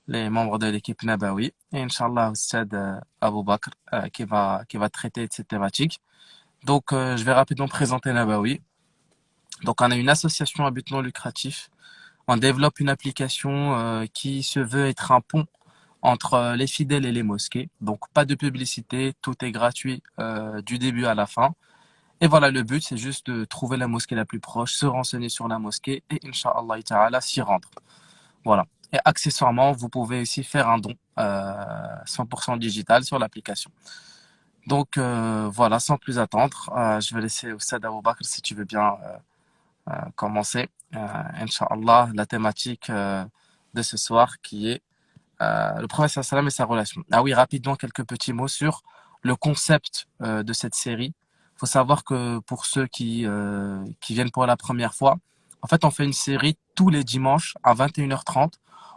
les membres de l'équipe Nabawi. Et Inch'Allah, Oustad Abou Bakr qui va traiter de cette thématique. Donc, je vais rapidement présenter Nabawi. Donc, on a une association à but non lucratif. On développe une application qui se veut être un pont entre les fidèles et les mosquées. Donc, pas de publicité, tout est gratuit du début à la fin. Et voilà, le but, c'est juste de trouver la mosquée la plus proche, se renseigner sur la mosquée et Inch'Allah Ta'ala s'y rendre. Voilà. Et accessoirement, vous pouvez aussi faire un don 100% digital sur l'application. Donc voilà, sans plus attendre, je vais laisser Oussad Abou Bakr si tu veux bien commencer. Inch'Allah, la thématique de ce soir qui est le prophète sallam et sa relation. Ah oui, rapidement quelques petits mots sur le concept de cette série. Il faut savoir que pour ceux qui viennent pour la première fois, en fait, on fait une série tous les dimanches à 21h30.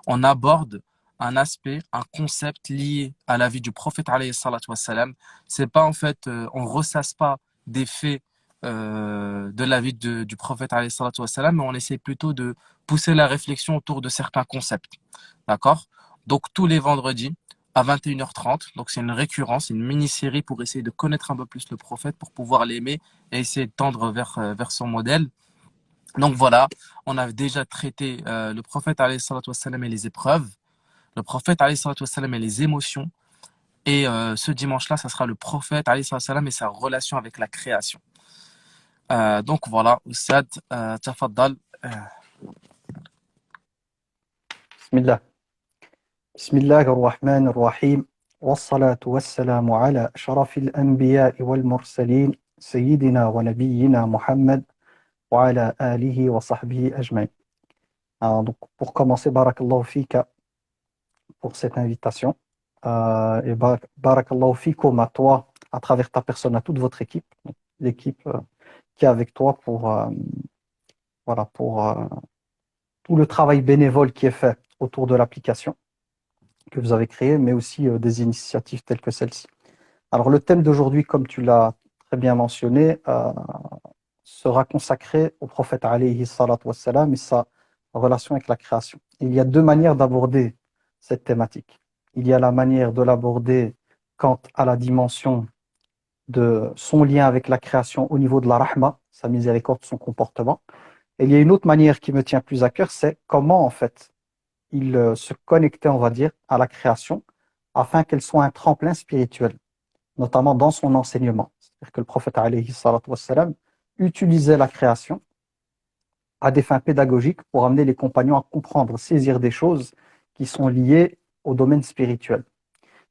On aborde un aspect, un concept lié à la vie du prophète alayhi salatu wassalam. C'est pas en fait, on ressasse pas des faits de la vie du prophète alayhi salatu wassalam, mais on essaie plutôt de pousser la réflexion autour de certains concepts. D'accord? Donc tous les vendredis à 21h30. Donc c'est une récurrence, une mini-série pour essayer de connaître un peu plus le prophète, pour pouvoir l'aimer et essayer de tendre vers son modèle. Donc voilà, on a déjà traité le prophète alayhi salatu wassalam et les épreuves, le prophète alayhi salatu wassalam et les émotions. Et ce dimanche-là, ça sera le prophète alayhi salatu wassalam et sa relation avec la création. Donc voilà, Oussad, tafaddal. Bismillah. Bismillah ar-Rahman ar-Rahim. والصلاة والسلام على أشرف الأنبياء والمرسلين سيدنا ونبينا محمد وعلى آله وصحبه أجمعين. Donc pour commencer, barakallahu fika pour cette invitation. Et barakallahu fikum à toi, à travers ta personne, à toute votre équipe, l'équipe qui est avec toi voilà, pour tout le travail bénévole qui est fait autour de l'application que vous avez créée, mais aussi des initiatives telles que celle-ci. Alors le thème d'aujourd'hui, comme tu l'as très bien mentionné, sera consacré au prophète alayhi salatu wassalam et sa relation avec la création. Il y a deux manières d'aborder cette thématique. Il y a la manière de l'aborder quant à la dimension de son lien avec la création au niveau de la rahma, sa miséricorde, son comportement. Et il y a une autre manière qui me tient plus à cœur, c'est comment en fait il se connectait, on va dire, à la création afin qu'elle soit un tremplin spirituel, notamment dans son enseignement. C'est-à-dire que le prophète alayhi salatu wassalam utilisait la création à des fins pédagogiques pour amener les compagnons à comprendre, saisir des choses qui sont liées au domaine spirituel.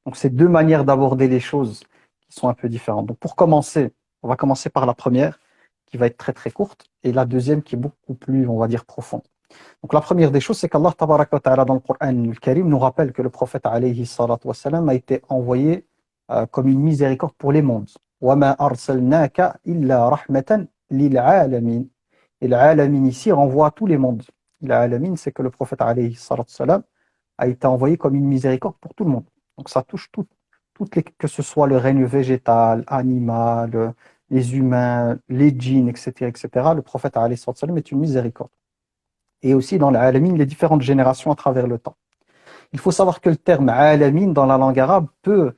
Donc c'est deux manières d'aborder les choses qui sont un peu différentes. Donc pour commencer, on va commencer par la première qui va être très très courte et la deuxième qui est beaucoup plus, on va dire, profonde. Donc la première des choses, c'est qu'Allah tabaraka wa ta'ala dans le Coran al-Karim nous rappelle que le prophète alayhi salatu wassalam a été envoyé comme une miséricorde pour les mondes. وَمَا أَرْسَلْنَاكَ إِلَّا رَحْمَةً لِلْعَالَمِينَ. Et l'alamin ici renvoie à tous les mondes. L'alamin, c'est que le prophète alayhi salatu wassalam a été envoyé comme une miséricorde pour tout le monde. Donc ça touche toutes les, que ce soit le règne végétal, animal, les humains, les djinns, etc., etc. Le prophète alayhi salatu wassalam est une miséricorde. Et aussi dans l'alamin, les différentes générations à travers le temps. Il faut savoir que le terme alamin dans la langue arabe peut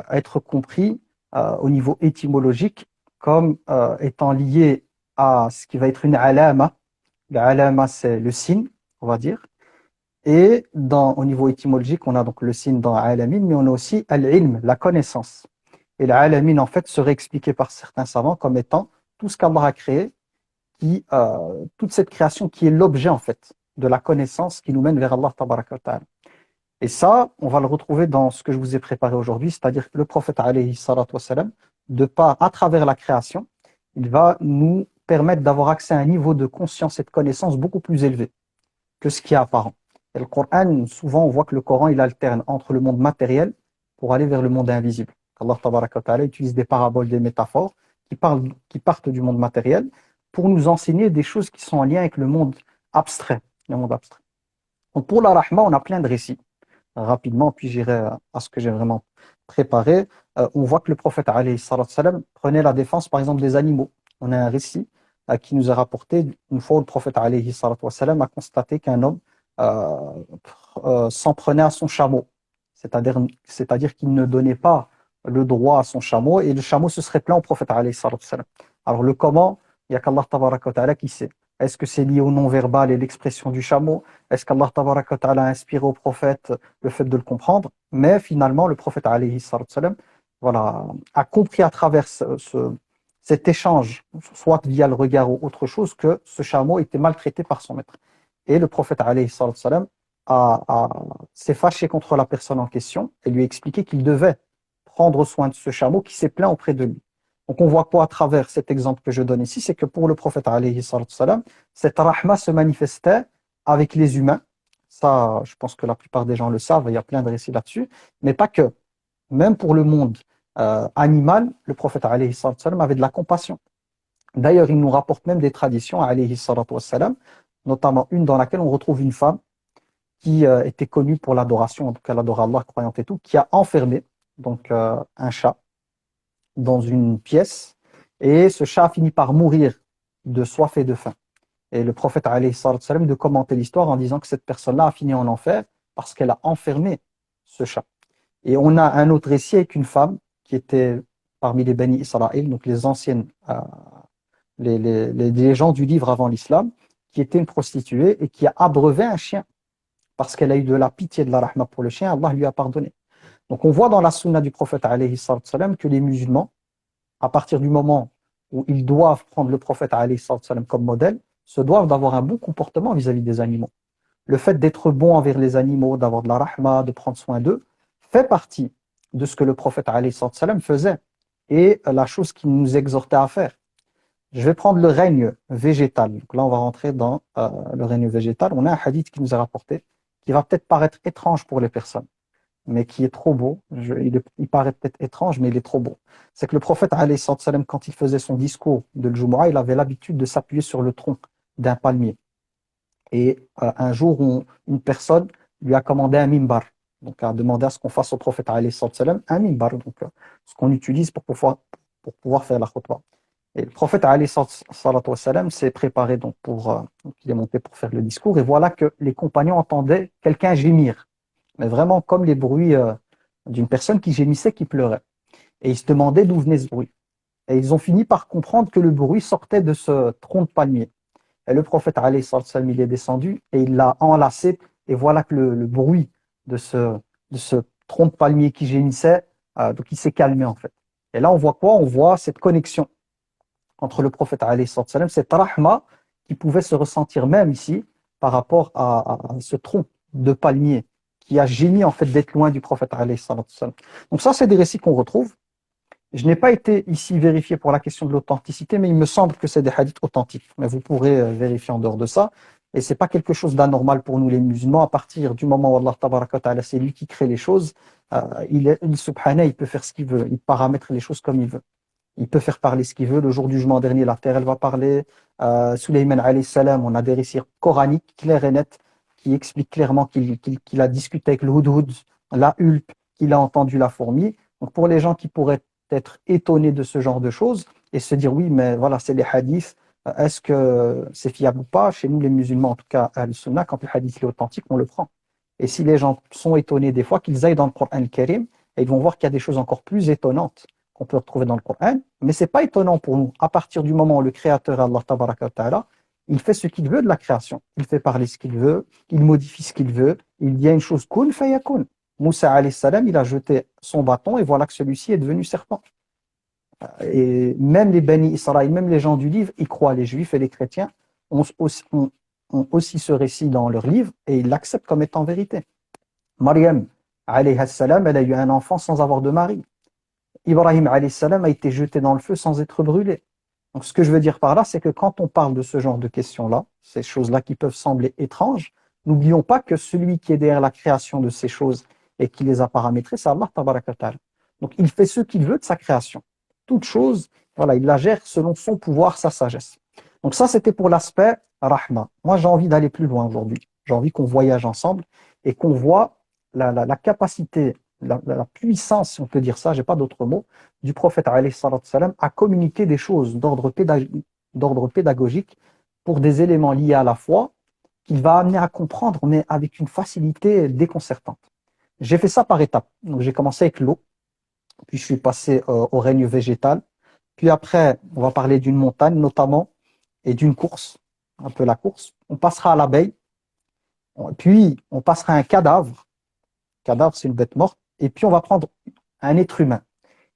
être compris au niveau étymologique comme étant lié à ce qui va être une alama. L'alama, c'est le signe, on va dire. Et au niveau étymologique, on a donc le signe dans alamin, mais on a aussi al-ilm, la connaissance. Et l'alamin, en fait, serait expliqué par certains savants comme étant tout ce qu'Allah a créé, toute cette création qui est l'objet, en fait, de la connaissance qui nous mène vers Allah tabaraka wa ta'ala. Et ça, on va le retrouver dans ce que je vous ai préparé aujourd'hui, c'est-à-dire que le prophète alayhi salatu wassalam, à travers la création, il va nous permettre d'avoir accès à un niveau de conscience et de connaissance beaucoup plus élevé que ce qui est apparent. Et le Coran, souvent on voit que le Coran, il alterne entre le monde matériel pour aller vers le monde invisible. Allah tabaraka wa ta'ala utilise des paraboles, des métaphores qui partent du monde matériel pour nous enseigner des choses qui sont en lien avec le monde abstrait. Le monde abstrait. Donc pour la rahma, on a plein de récits. Rapidement, puis j'irai à ce que j'ai vraiment préparé. On voit que le prophète alayhi salatu wassalam prenait la défense, par exemple, des animaux. On a un récit qui nous a rapporté une fois où le prophète alayhi salatu wassalam a constaté qu'un homme euh, s'en prenait à son chameau. C'est-à-dire qu'il ne donnait pas le droit à son chameau et le chameau se serait plaint au prophète alayhi salatu wassalam. Alors le comment, il n'y a qu'Allah tabaraka wa ta'ala qui sait. Est-ce que c'est lié au non-verbal et l'expression du chameau? Est-ce qu'Allah tabaraka wa ta'ala a inspiré au prophète le fait de le comprendre? Mais finalement, le prophète alayhi salatu wassalam, voilà, a compris à travers cet échange, soit via le regard ou autre chose, que ce chameau était maltraité par son maître. Et le prophète alayhi salatu wassalam s'est fâché contre la personne en question et lui a expliqué qu'il devait prendre soin de ce chameau qui s'est plaint auprès de lui. Donc on voit quoi à travers cet exemple que je donne ici, c'est que pour le prophète alayhi salam, cette rahma se manifestait avec les humains. Ça, je pense que la plupart des gens le savent, il y a plein de récits là-dessus, mais pas que. Même pour le monde animal, le prophète alayhi salam avait de la compassion. D'ailleurs, il nous rapporte même des traditions alayhi salam, notamment une dans laquelle on retrouve une femme qui était connue pour l'adoration, en tout cas elle adorait Allah, croyante et tout, qui a enfermé donc un chat dans une pièce et ce chat a fini par mourir de soif et de faim. Et le prophète alayhi salam de commenter l'histoire en disant que cette personne-là a fini en enfer parce qu'elle a enfermé ce chat. Et on a un autre récit avec une femme qui était parmi les Bani Israël, donc les anciennes, les gens du livre avant l'islam, qui était une prostituée et qui a abreuvé un chien parce qu'elle a eu de la pitié, de la rahma pour le chien, Allah lui a pardonné. Donc on voit dans la sunna du prophète alayhi salam que les musulmans, à partir du moment où ils doivent prendre le prophète alayhi salam comme modèle, se doivent d'avoir un bon comportement vis-à-vis des animaux. Le fait d'être bon envers les animaux, d'avoir de la rahma, de prendre soin d'eux, fait partie de ce que le prophète alayhi salam faisait et la chose qu'il nous exhortait à faire. Je vais prendre le règne végétal. Donc là, on va rentrer dans le règne végétal. On a un hadith qui nous est rapporté, qui va peut-être paraître étrange pour les personnes, mais qui est trop beau. Il paraît peut-être étrange, mais il est trop beau. C'est que le prophète, alayhi salam, quand il faisait son discours de Jumu'ah, il avait l'habitude de s'appuyer sur le tronc d'un palmier. Et un jour, une personne lui a commandé un mimbar. Donc, a demandé à ce qu'on fasse au prophète, alayhi salam, un mimbar. Donc, ce qu'on utilise pour pouvoir faire la khutbah. Et le prophète alayhi salam s'est préparé donc donc il est monté pour faire le discours et voilà que les compagnons entendaient quelqu'un gémir, mais vraiment comme les bruits d'une personne qui gémissait, qui pleurait. Et ils se demandaient d'où venait ce bruit. Et ils ont fini par comprendre que le bruit sortait de ce tronc de palmier. Et le prophète alayhi salam il est descendu et il l'a enlacé et voilà que le bruit de ce tronc de palmier qui gémissait, donc il s'est calmé en fait. Et là on voit quoi? On voit cette connexion entre le prophète alayhi salam, cette rahma qui pouvait se ressentir même ici par rapport à ce tronc de palmier qui a gémi en fait d'être loin du prophète alayhi salam. Donc ça, c'est des récits qu'on retrouve. Je n'ai pas été ici vérifié pour la question de l'authenticité, mais il me semble que c'est des hadiths authentiques. Mais vous pourrez vérifier en dehors de ça. Et c'est pas quelque chose d'anormal pour nous les musulmans. À partir du moment où Allah tabaraka ta'ala, c'est lui qui crée les choses, il peut faire ce qu'il veut. Il paramètre les choses comme il veut. Il peut faire parler ce qu'il veut. Le jour du jugement dernier, la terre, elle va parler. Sulayman alayhi salam, on a des récits coraniques clairs et nets qui expliquent clairement qu'il a discuté avec le hudhud, la hulpe, qu'il a entendu la fourmi. Donc pour les gens qui pourraient être étonnés de ce genre de choses et se dire oui, mais voilà, c'est les hadiths, est-ce que c'est fiable ou pas? Chez nous, les musulmans, en tout cas à al-Sunnah, quand le hadith est authentique, on le prend. Et si les gens sont étonnés des fois, qu'ils aillent dans le Coran al-Karim et ils vont voir qu'il y a des choses encore plus étonnantes qu'on peut retrouver dans le Coran, mais c'est pas étonnant pour nous. À partir du moment où le Créateur, Allah tabaraka wa ta'ala, il fait ce qu'il veut de la création. Il fait parler ce qu'il veut, il modifie ce qu'il veut, il dit une chose kun fayakun. Moussa alayhi salam, il a jeté son bâton et voilà que celui-ci est devenu serpent. Et même les Bani Israël, même les gens du livre, ils croient, les juifs et les chrétiens ont aussi ce récit dans leur livre et ils l'acceptent comme étant vérité. Maryam alayhi salam, elle a eu un enfant sans avoir de mari. Ibrahim alayhi salam a été jeté dans le feu sans être brûlé. Donc ce que je veux dire par là, c'est que quand on parle de ce genre de questions-là, ces choses-là qui peuvent sembler étranges, n'oublions pas que celui qui est derrière la création de ces choses et qui les a paramétrées, c'est Allah tabaraka ta'ala. Donc il fait ce qu'il veut de sa création. Toute chose, voilà, il la gère selon son pouvoir, sa sagesse. Donc ça, c'était pour l'aspect rahma. Moi, j'ai envie d'aller plus loin aujourd'hui. J'ai envie qu'on voyage ensemble et qu'on voit la capacité, la puissance, si on peut dire ça, j'ai pas d'autre mot, du prophète alayhi salam à communiquer des choses d'ordre pédagogique pour des éléments liés à la foi qu'il va amener à comprendre, mais avec une facilité déconcertante. J'ai fait ça par étapes. Donc j'ai commencé avec l'eau, puis je suis passé au règne végétal. Puis après, on va parler d'une montagne notamment et d'une course, un peu la course. On passera à l'abeille, puis on passera à un cadavre. Cadavre, c'est une bête morte. Et puis on va prendre un être humain.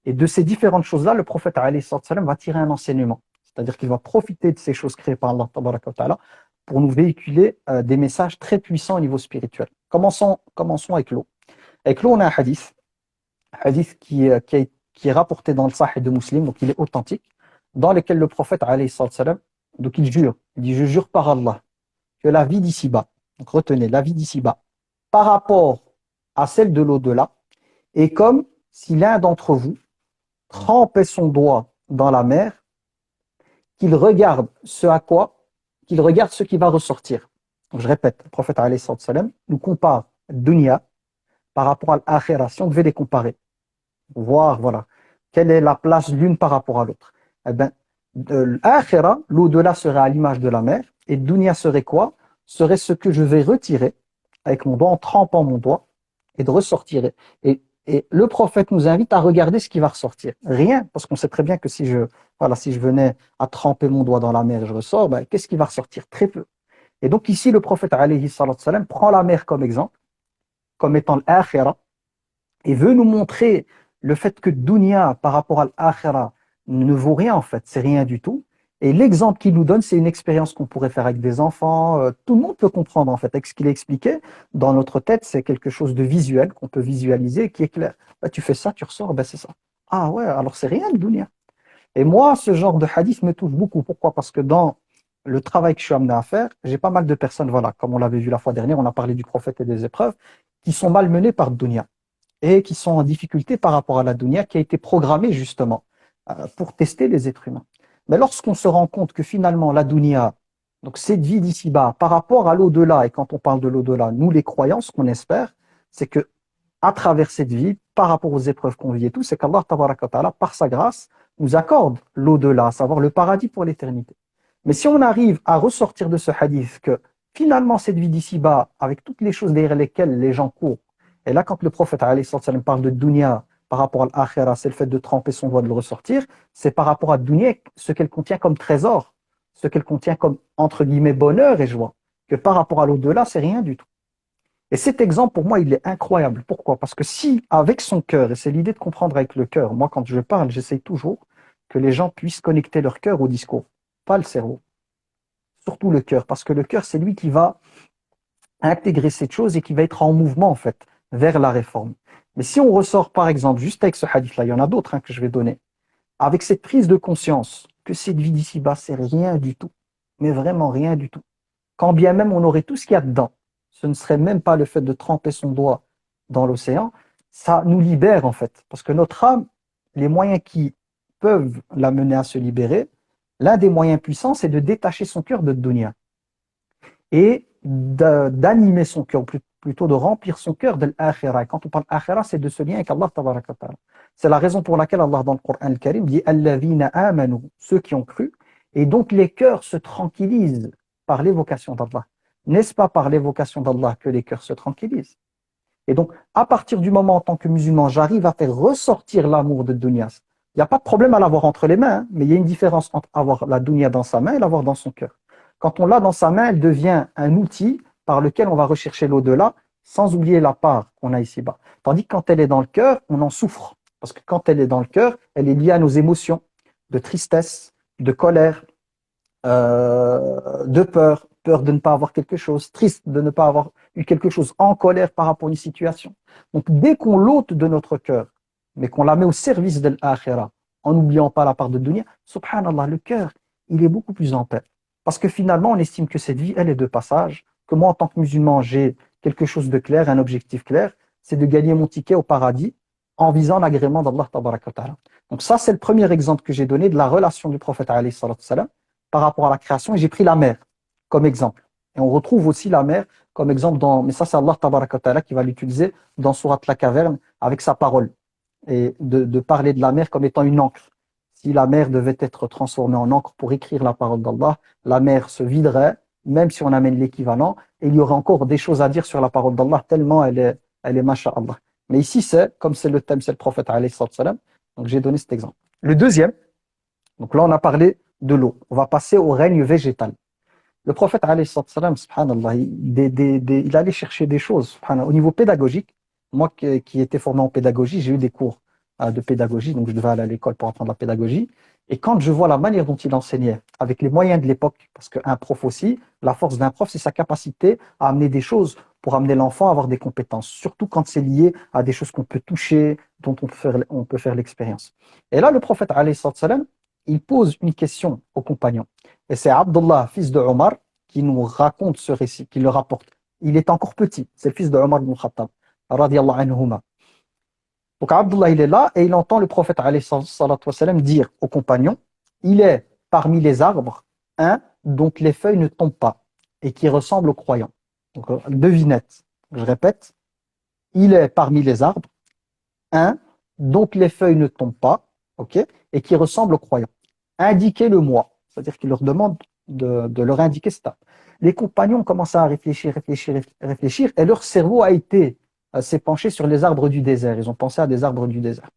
Et de ces différentes choses-là, le prophète alayhi salam va tirer un enseignement. C'est-à-dire qu'il va profiter de ces choses créées par Allah tabaraka wa ta'ala pour nous véhiculer des messages très puissants au niveau spirituel. Commençons avec l'eau. Avec l'eau, on a un hadith qui est rapporté dans le Sahih de Muslim, donc il est authentique, dans lequel le prophète alayhi salam, donc il jure, il dit je jure par Allah que la vie d'ici-bas, donc retenez, la vie d'ici-bas, par rapport à celle de l'au-delà, est comme si l'un d'entre vous trempait son doigt dans la mer, qu'il regarde qu'il regarde ce qui va ressortir. Donc je répète, le prophète alayhi salam nous compare dunya par rapport à l'akhirah, si on devait les comparer, voir voilà, quelle est la place l'une par rapport à l'autre. Eh bien, l'akhirah, l'au-delà serait à l'image de la mer, et dunya serait quoi? Serait ce que je vais retirer avec mon doigt, en trempant mon doigt, et de ressortir. Et le prophète nous invite à regarder ce qui va ressortir. Rien, parce qu'on sait très bien que si je venais à tremper mon doigt dans la mer et je ressors, ben, qu'est-ce qui va ressortir? Très peu. Et donc ici, le prophète alayhi salam prend la mer comme exemple, comme étant l'akhirah, et veut nous montrer le fait que dunya par rapport à l'akhirah ne vaut rien en fait, c'est rien du tout. Et l'exemple qu'il nous donne, c'est une expérience qu'on pourrait faire avec des enfants. Tout le monde peut comprendre en fait. Avec ce qu'il a expliqué, dans notre tête, c'est quelque chose de visuel qu'on peut visualiser, qui est clair. Bah, tu fais ça, tu ressors, ben c'est ça. Ah ouais, alors c'est rien le dunya. Et moi, ce genre de hadith me touche beaucoup. Pourquoi? Parce que dans le travail que je suis amené à faire, j'ai pas mal de personnes, voilà, comme on l'avait vu la fois dernière, on a parlé du prophète et des épreuves, qui sont malmenées par le dunya et qui sont en difficulté par rapport à la dunya qui a été programmée justement pour tester les êtres humains. Mais lorsqu'on se rend compte que finalement la dunya, donc cette vie d'ici-bas, par rapport à l'au-delà, et quand on parle de l'au-delà, nous les croyants, ce qu'on espère, c'est que à travers cette vie, par rapport aux épreuves qu'on vit et tout, c'est qu'Allah tabaraka wa ta'ala, par sa grâce, nous accorde l'au-delà, à savoir le paradis pour l'éternité. Mais si on arrive à ressortir de ce hadith que finalement cette vie d'ici-bas, avec toutes les choses derrière lesquelles les gens courent, et là quand le prophète alayhi salam parle de dunya par rapport à l'akhirah, c'est le fait de tremper son doigt, de le ressortir, c'est par rapport à dunya, ce qu'elle contient comme trésor, ce qu'elle contient comme, entre guillemets, bonheur et joie, que par rapport à l'au-delà, c'est rien du tout. Et cet exemple, pour moi, il est incroyable. Pourquoi? Parce que si, avec son cœur, et c'est l'idée de comprendre avec le cœur, moi, quand je parle, j'essaye toujours que les gens puissent connecter leur cœur au discours, pas le cerveau. Surtout le cœur, parce que le cœur, c'est lui qui va intégrer cette chose et qui va être en mouvement, en fait, vers la réforme. Mais si on ressort, par exemple, juste avec ce hadith-là, il y en a d'autres que je vais donner, avec cette prise de conscience que cette vie d'ici-bas, c'est rien du tout, mais vraiment rien du tout. Quand bien même on aurait tout ce qu'il y a dedans, ce ne serait même pas le fait de tremper son doigt dans l'océan, ça nous libère en fait. Parce que notre âme, les moyens qui peuvent l'amener à se libérer, l'un des moyens puissants, c'est de détacher son cœur de dunya et d'animer son cœur, plutôt de remplir son cœur de l'akhirah. Quand on parle akhirah, c'est de ce lien avec Allah tabaraka wa ta'ala. C'est la raison pour laquelle Allah dans le Coran al-Karim dit alladhina amanu, ceux qui ont cru, et donc les cœurs se tranquillisent par l'évocation d'Allah. N'est-ce pas par l'évocation d'Allah que les cœurs se tranquillisent? Et donc, à partir du moment en tant que musulman, j'arrive à faire ressortir l'amour de dunya. Il n'y a pas de problème à l'avoir entre les mains, mais il y a une différence entre avoir la dunya dans sa main et l'avoir dans son cœur. Quand on l'a dans sa main, elle devient un outil par lequel on va rechercher l'au-delà, sans oublier la part qu'on a ici-bas. Tandis que quand elle est dans le cœur, on en souffre. Parce que quand elle est dans le cœur, elle est liée à nos émotions de tristesse, de colère, de peur, peur de ne pas avoir quelque chose, triste de ne pas avoir eu quelque chose, en colère par rapport à une situation. Donc dès qu'on l'ôte de notre cœur, mais qu'on la met au service de l'akhirah, en n'oubliant pas la part de dunya, subhanallah, le cœur, il est beaucoup plus en paix. Parce que finalement, on estime que cette vie, elle est de passage, que moi, en tant que musulman, j'ai quelque chose de clair, un objectif clair, c'est de gagner mon ticket au paradis en visant l'agrément d'Allah tabaraka wa ta'ala. Donc ça, c'est le premier exemple que j'ai donné de la relation du prophète alayhi salatu salam par rapport à la création, et j'ai pris la mer comme exemple. Et on retrouve aussi la mer comme exemple mais ça c'est Allah tabaraka wa ta'ala qui va l'utiliser dans Sourate la caverne avec sa parole, et de parler de la mer comme étant une encre. Si la mer devait être transformée en encre pour écrire la parole d'Allah, la mer se viderait même si on amène l'équivalent, et il y aurait encore des choses à dire sur la parole d'Allah, tellement elle est masha'Allah. Mais ici, comme c'est le thème, c'est le prophète alayhi salam, donc j'ai donné cet exemple. Le deuxième, donc là on a parlé de l'eau, on va passer au règne végétal. Le prophète alayhi salam, subhanallah, il allait chercher des choses, subhanallah, au niveau pédagogique. Moi qui étais formé en pédagogie, j'ai eu des cours de pédagogie, donc je devais aller à l'école pour apprendre la pédagogie. Et quand je vois la manière dont il enseignait, avec les moyens de l'époque, parce qu'un prof aussi, la force d'un prof, c'est sa capacité à amener des choses pour amener l'enfant à avoir des compétences, surtout quand c'est lié à des choses qu'on peut toucher, dont on peut faire l'expérience. Et là, le prophète alayhi salam, il pose une question aux compagnons. Et c'est Abdullah, fils de Omar, qui nous raconte ce récit, qui le rapporte. Il est encore petit, c'est le fils de Omar ibn Khattab, radiyallahu anhuma. Donc Abdullah, il est là et il entend le prophète alayhi salatu wassalam dire aux compagnons, il est parmi les arbres un dont les feuilles ne tombent pas et qui ressemble aux croyants. Donc devinette, je répète, il est parmi les arbres un dont les feuilles ne tombent pas, ok, et qui ressemble aux croyants. Indiquez-le-moi, c'est-à-dire qu'il leur demande de leur indiquer ça. Les compagnons commencent à réfléchir, et leur cerveau s'est penché sur les arbres du désert. Ils ont pensé à des arbres du désert.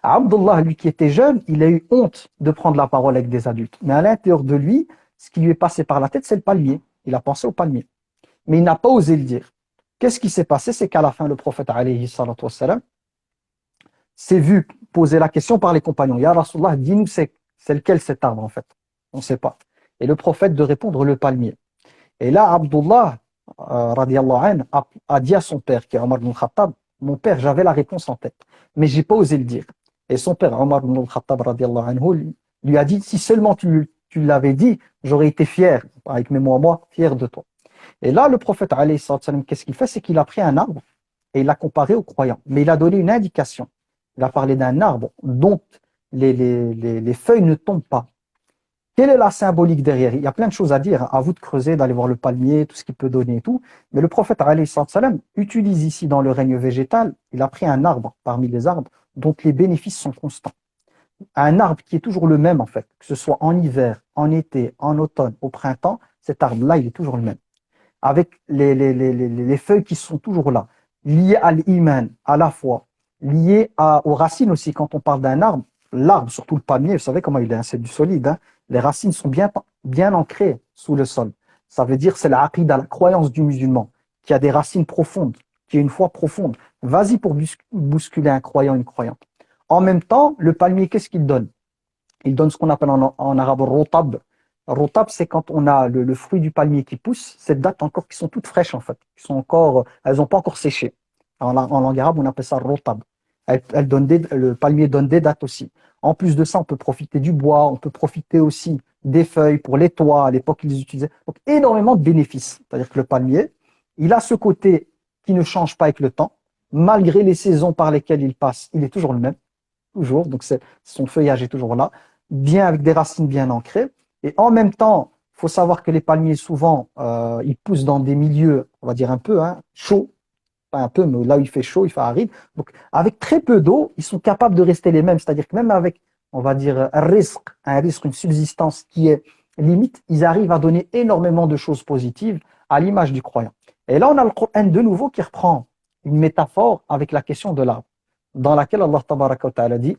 Abdullah, lui qui était jeune, il a eu honte de prendre la parole avec des adultes. Mais à l'intérieur de lui, ce qui lui est passé par la tête, c'est le palmier. Il a pensé au palmier. Mais il n'a pas osé le dire. Qu'est-ce qui s'est passé? C'est qu'à la fin, le prophète alayhi salatu wassalam s'est vu poser la question par les compagnons. Ya Rasulallah, dis-nous c'est lequel cet arbre en fait? On ne sait pas. Et le prophète de répondre le palmier. Et là, Abdullah, radiallahu anhu, a dit à son père, qui est Omar ibn Khattab, mon père, j'avais la réponse en tête, mais j'ai pas osé le dire. Et son père, Omar ibn Khattab, radiallahu anhu, lui a dit, si seulement tu l'avais dit, j'aurais été fier, avec mes mots à moi, fier de toi. Et là, le prophète, alayhi salam, qu'est-ce qu'il fait? C'est qu'il a pris un arbre et il l'a comparé aux croyants. Mais il a donné une indication. Il a parlé d'un arbre dont les feuilles ne tombent pas. Quelle est la symbolique derrière? Il y a plein de choses à dire, à vous de creuser, d'aller voir le palmier, tout ce qu'il peut donner et tout. Mais le prophète alayhi salam utilise ici dans le règne végétal, il a pris un arbre parmi les arbres dont les bénéfices sont constants. Un arbre qui est toujours le même en fait, que ce soit en hiver, en été, en automne, au printemps, cet arbre-là, il est toujours le même. Avec les feuilles qui sont toujours là, liées à l'iman, à la foi, liées aux racines aussi. Quand on parle d'un arbre, l'arbre, surtout le palmier, vous savez comment il est, hein, c'est du solide, hein. Les racines sont bien ancrées sous le sol. Ça veut dire c'est la aqidah, la croyance du musulman, qui a des racines profondes, qui a une foi profonde. Vas-y pour bousculer un croyant, une croyante. En même temps, le palmier, qu'est-ce qu'il donne? Il donne ce qu'on appelle en arabe rotab. Rotab, c'est quand on a le fruit du palmier qui pousse, ces dattes encore qui sont toutes fraîches en fait, elles n'ont pas encore séché. En langue arabe, on appelle ça rotab. Le palmier donne des dattes aussi. En plus de ça, on peut profiter du bois, on peut profiter aussi des feuilles pour les toits. À l'époque, ils les utilisaient. Donc, énormément de bénéfices. C'est-à-dire que le palmier, il a ce côté qui ne change pas avec le temps. Malgré les saisons par lesquelles il passe, il est toujours le même. Toujours. Donc, son feuillage est toujours là. Bien avec des racines bien ancrées. Et en même temps, il faut savoir que les palmiers, souvent, ils poussent dans des milieux, on va dire un peu, chauds. Pas un peu, mais là où il fait chaud, il fait aride. Donc, avec très peu d'eau, ils sont capables de rester les mêmes. C'est-à-dire que même avec, on va dire, un risque, une subsistance qui est limite, ils arrivent à donner énormément de choses positives à l'image du croyant. Et là, on a le Coran de nouveau qui reprend une métaphore avec la question de l'arbre, dans laquelle Allah tabaraka wa ta'ala dit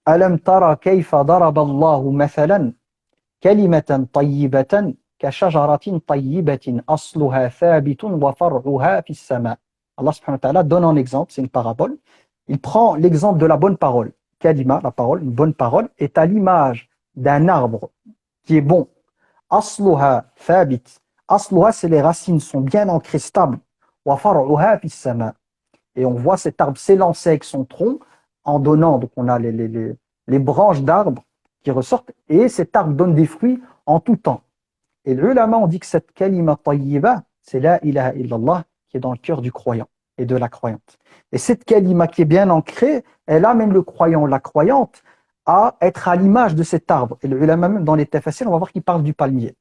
Alam tara kayfa daraba Allahu mathalan kalimatan tayyibatan كشجرة طيبة أصلها ثابت وفرعها في السماء. Allah subhanahu wa ta'ala donne un exemple, c'est une parabole. Il prend l'exemple de la bonne parole. Kalima, la parole, une bonne parole, est à l'image d'un arbre qui est bon. Asluha thabit. Asluha, c'est les racines sont bien ancrées, stables. Wa far'uha fi sama. Et on voit cet arbre s'élancer avec son tronc en donnant, donc on a les branches d'arbres qui ressortent, et cet arbre donne des fruits en tout temps. Et les ulama ont dit que cette kalima tayyiba, c'est la ilaha illallah qui est dans le cœur du croyant et de la croyante. Et cette kalima qui est bien ancrée, elle amène le croyant ou la croyante à être à l'image de cet arbre. Et le ulama même dans les tafsir, on va voir qu'il parle du palmier.